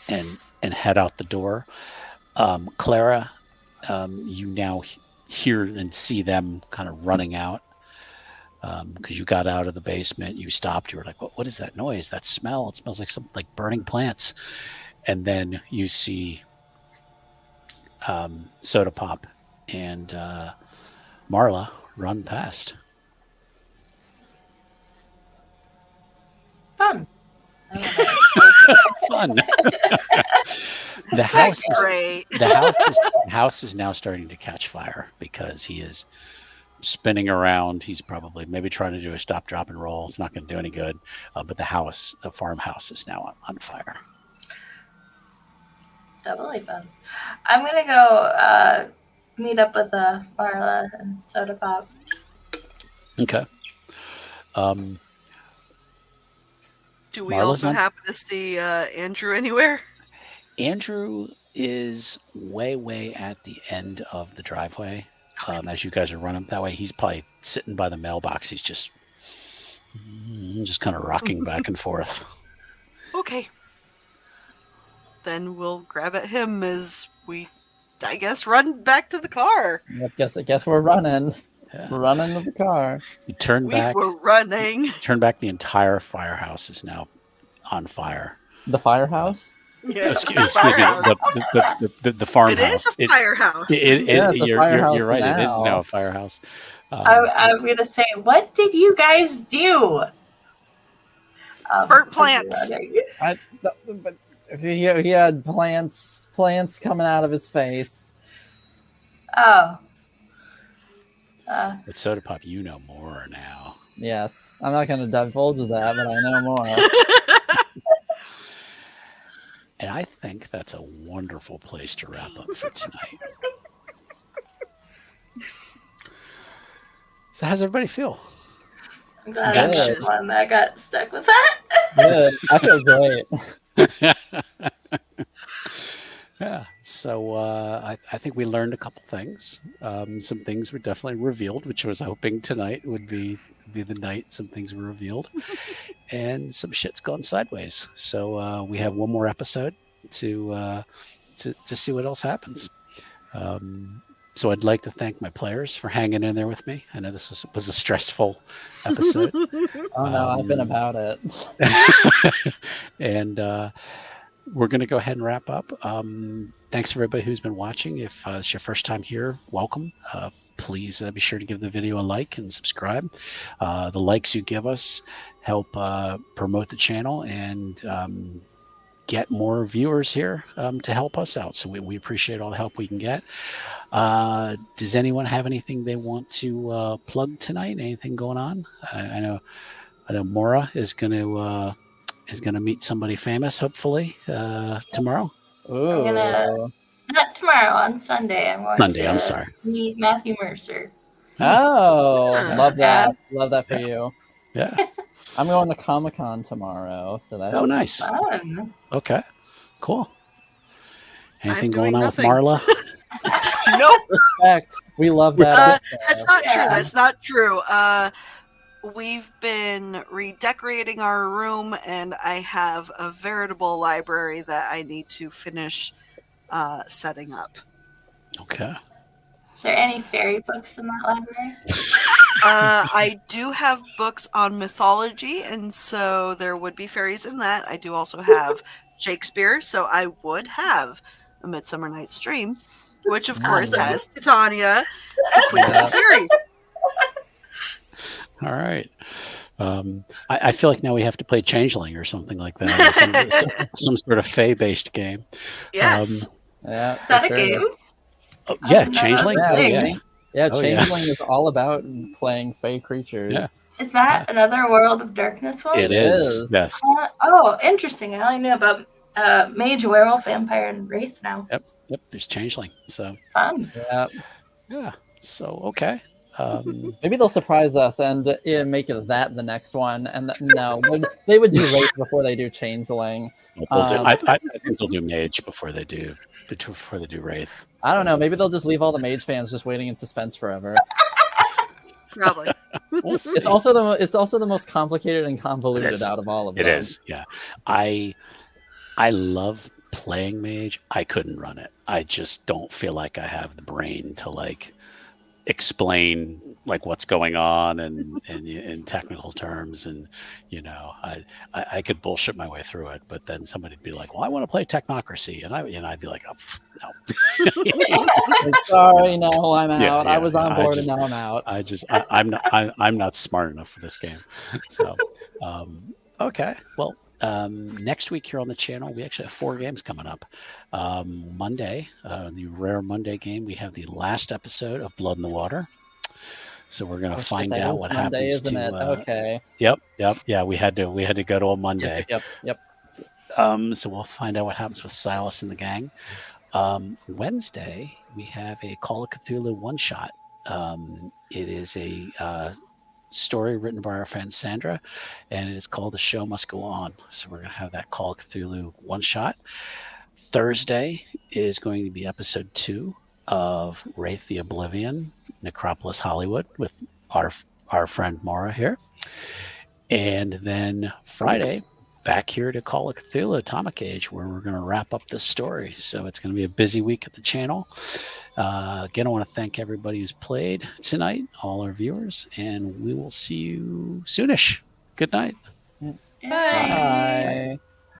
and head out the door. Clara, you now hear and see them kind of running out because you got out of the basement. You stopped. You were like, what is that noise? That smell? It smells like some burning plants. And then you see Soda Pop and Marla run past. Fun. Fun. The house That's great. The house is now starting to catch fire because he is spinning around. He's probably maybe trying to do a stop, drop, and roll. It's not going to do any good. But the farmhouse is now on fire. Definitely fun. I'm gonna go meet up with Marla and Soda Pop. Okay. Do we Marla's also on? happen to see Andrew anywhere? Andrew is way at the end of the driveway. As you guys are running that way, he's probably sitting by the mailbox. He's just kind of rocking back and forth. Okay. Then we'll grab at him as we, I guess, run back to the car. I guess we're running. Yeah. We're running to the car. You turn back. We were running. Turn back. The entire firehouse is now on fire. The firehouse? Yeah, Excuse me. The farmhouse. It is a firehouse. You're right. It is now a firehouse. I'm gonna say, what did you guys do? Burnt plants. He had plants coming out of his face. Oh. But Soda Pop, you know more now. Yes. I'm not going to divulge that, but I know more. And I think that's a wonderful place to wrap up for tonight. So how's everybody feel? I'm glad I'm the one that got stuck with that. Good. I feel great. Yeah. So I think we learned a couple things. Some things were definitely revealed, which I was hoping tonight would be the night some things were revealed. And some shit's gone sideways. So we have one more episode to to see what else happens. So I'd like to thank my players for hanging in there with me. I know this was a stressful episode. Oh no, I've been about it. And we're going to go ahead and wrap up. Thanks everybody who's been watching. If it's your first time here, welcome. Please be sure to give the video a like and subscribe. The likes you give us help promote the channel and get more viewers here to help us out. So we appreciate all the help we can get. Does anyone have anything they want to plug tonight? Anything going on? I know Maura is going to meet somebody famous, hopefully tomorrow. Ooh. Not tomorrow, on Sunday. I'm going Sunday, to I'm sorry. meet Matthew Mercer. Oh, love that. Yeah. Love that for you. Yeah. I'm going to Comic-Con tomorrow, so that's Nice. Fun. Okay. Cool. Anything I'm going doing on nothing. with Marla? Nope. respect. We love that. That's not true. Yeah. That's not true. We've been redecorating our room, and I have a veritable library that I need to finish setting up. Okay. Is there any fairy books in that library? I do have books on mythology, and so there would be fairies in that. I do also have Shakespeare, so I would have A Midsummer Night's Dream, which of course Nice. has Titania, the Queen of the Fairies. All right. I feel like now we have to play Changeling or something like that. Or some sort of Fae-based game. Yes. Yeah, Is that for a sure. game? Yeah, no, Changeling. that's a Oh, thing. yeah. Yeah, Oh, yeah. Changeling is all about playing fey creatures. Is that another World of Darkness one? It It is. is. Yes. Oh, interesting. I only knew about Mage, Werewolf, Vampire, and Wraith now. Yep. There's Changeling. So Fun. Yeah. yeah. So okay. Maybe they'll surprise us and make it that the next one. And no, they would do Wraith before they do Changeling. I think they'll do Mage before they do Wraith. I don't know. Maybe they'll just leave all the Mage fans just waiting in suspense forever. Probably. We'll see. It's also the most complicated and convoluted It is. out of all of It them. is. Yeah. I love playing Mage. I couldn't run it. I just don't feel like I have the brain to like explain like what's going on and in technical terms, and I could bullshit my way through it, but then somebody'd be like, well, I want to play Technocracy, and I'd be like, oh, no. Like, sorry, no, I'm out. Yeah, I was on I board just- and now I'm out. I'm not smart enough for this game. So okay, well, next week here on the channel we actually have 4 games coming up. Monday, the rare Monday game, we have the last episode of Blood in the Water. So we're gonna find That out is what Monday, happens isn't to. it? Okay. Yep. Yeah, we had to go to a Monday. Yep. So we'll find out what happens with Silas and the gang. Wednesday, we have a Call of Cthulhu one-shot. It is a story written by our friend Sandra, and it is called The Show Must Go On. So we're going to have that Call of Cthulhu one-shot. Thursday is going to be episode 2 of Wraith the Oblivion, Necropolis Hollywood, with our friend Maura here. And then Friday, back here to Call of Cthulhu Atomic Age, where we're going to wrap up this story. So it's going to be a busy week at the channel. Again, I want to thank everybody who's played tonight, all our viewers, and we will see you soonish. Good night. Bye. Bye.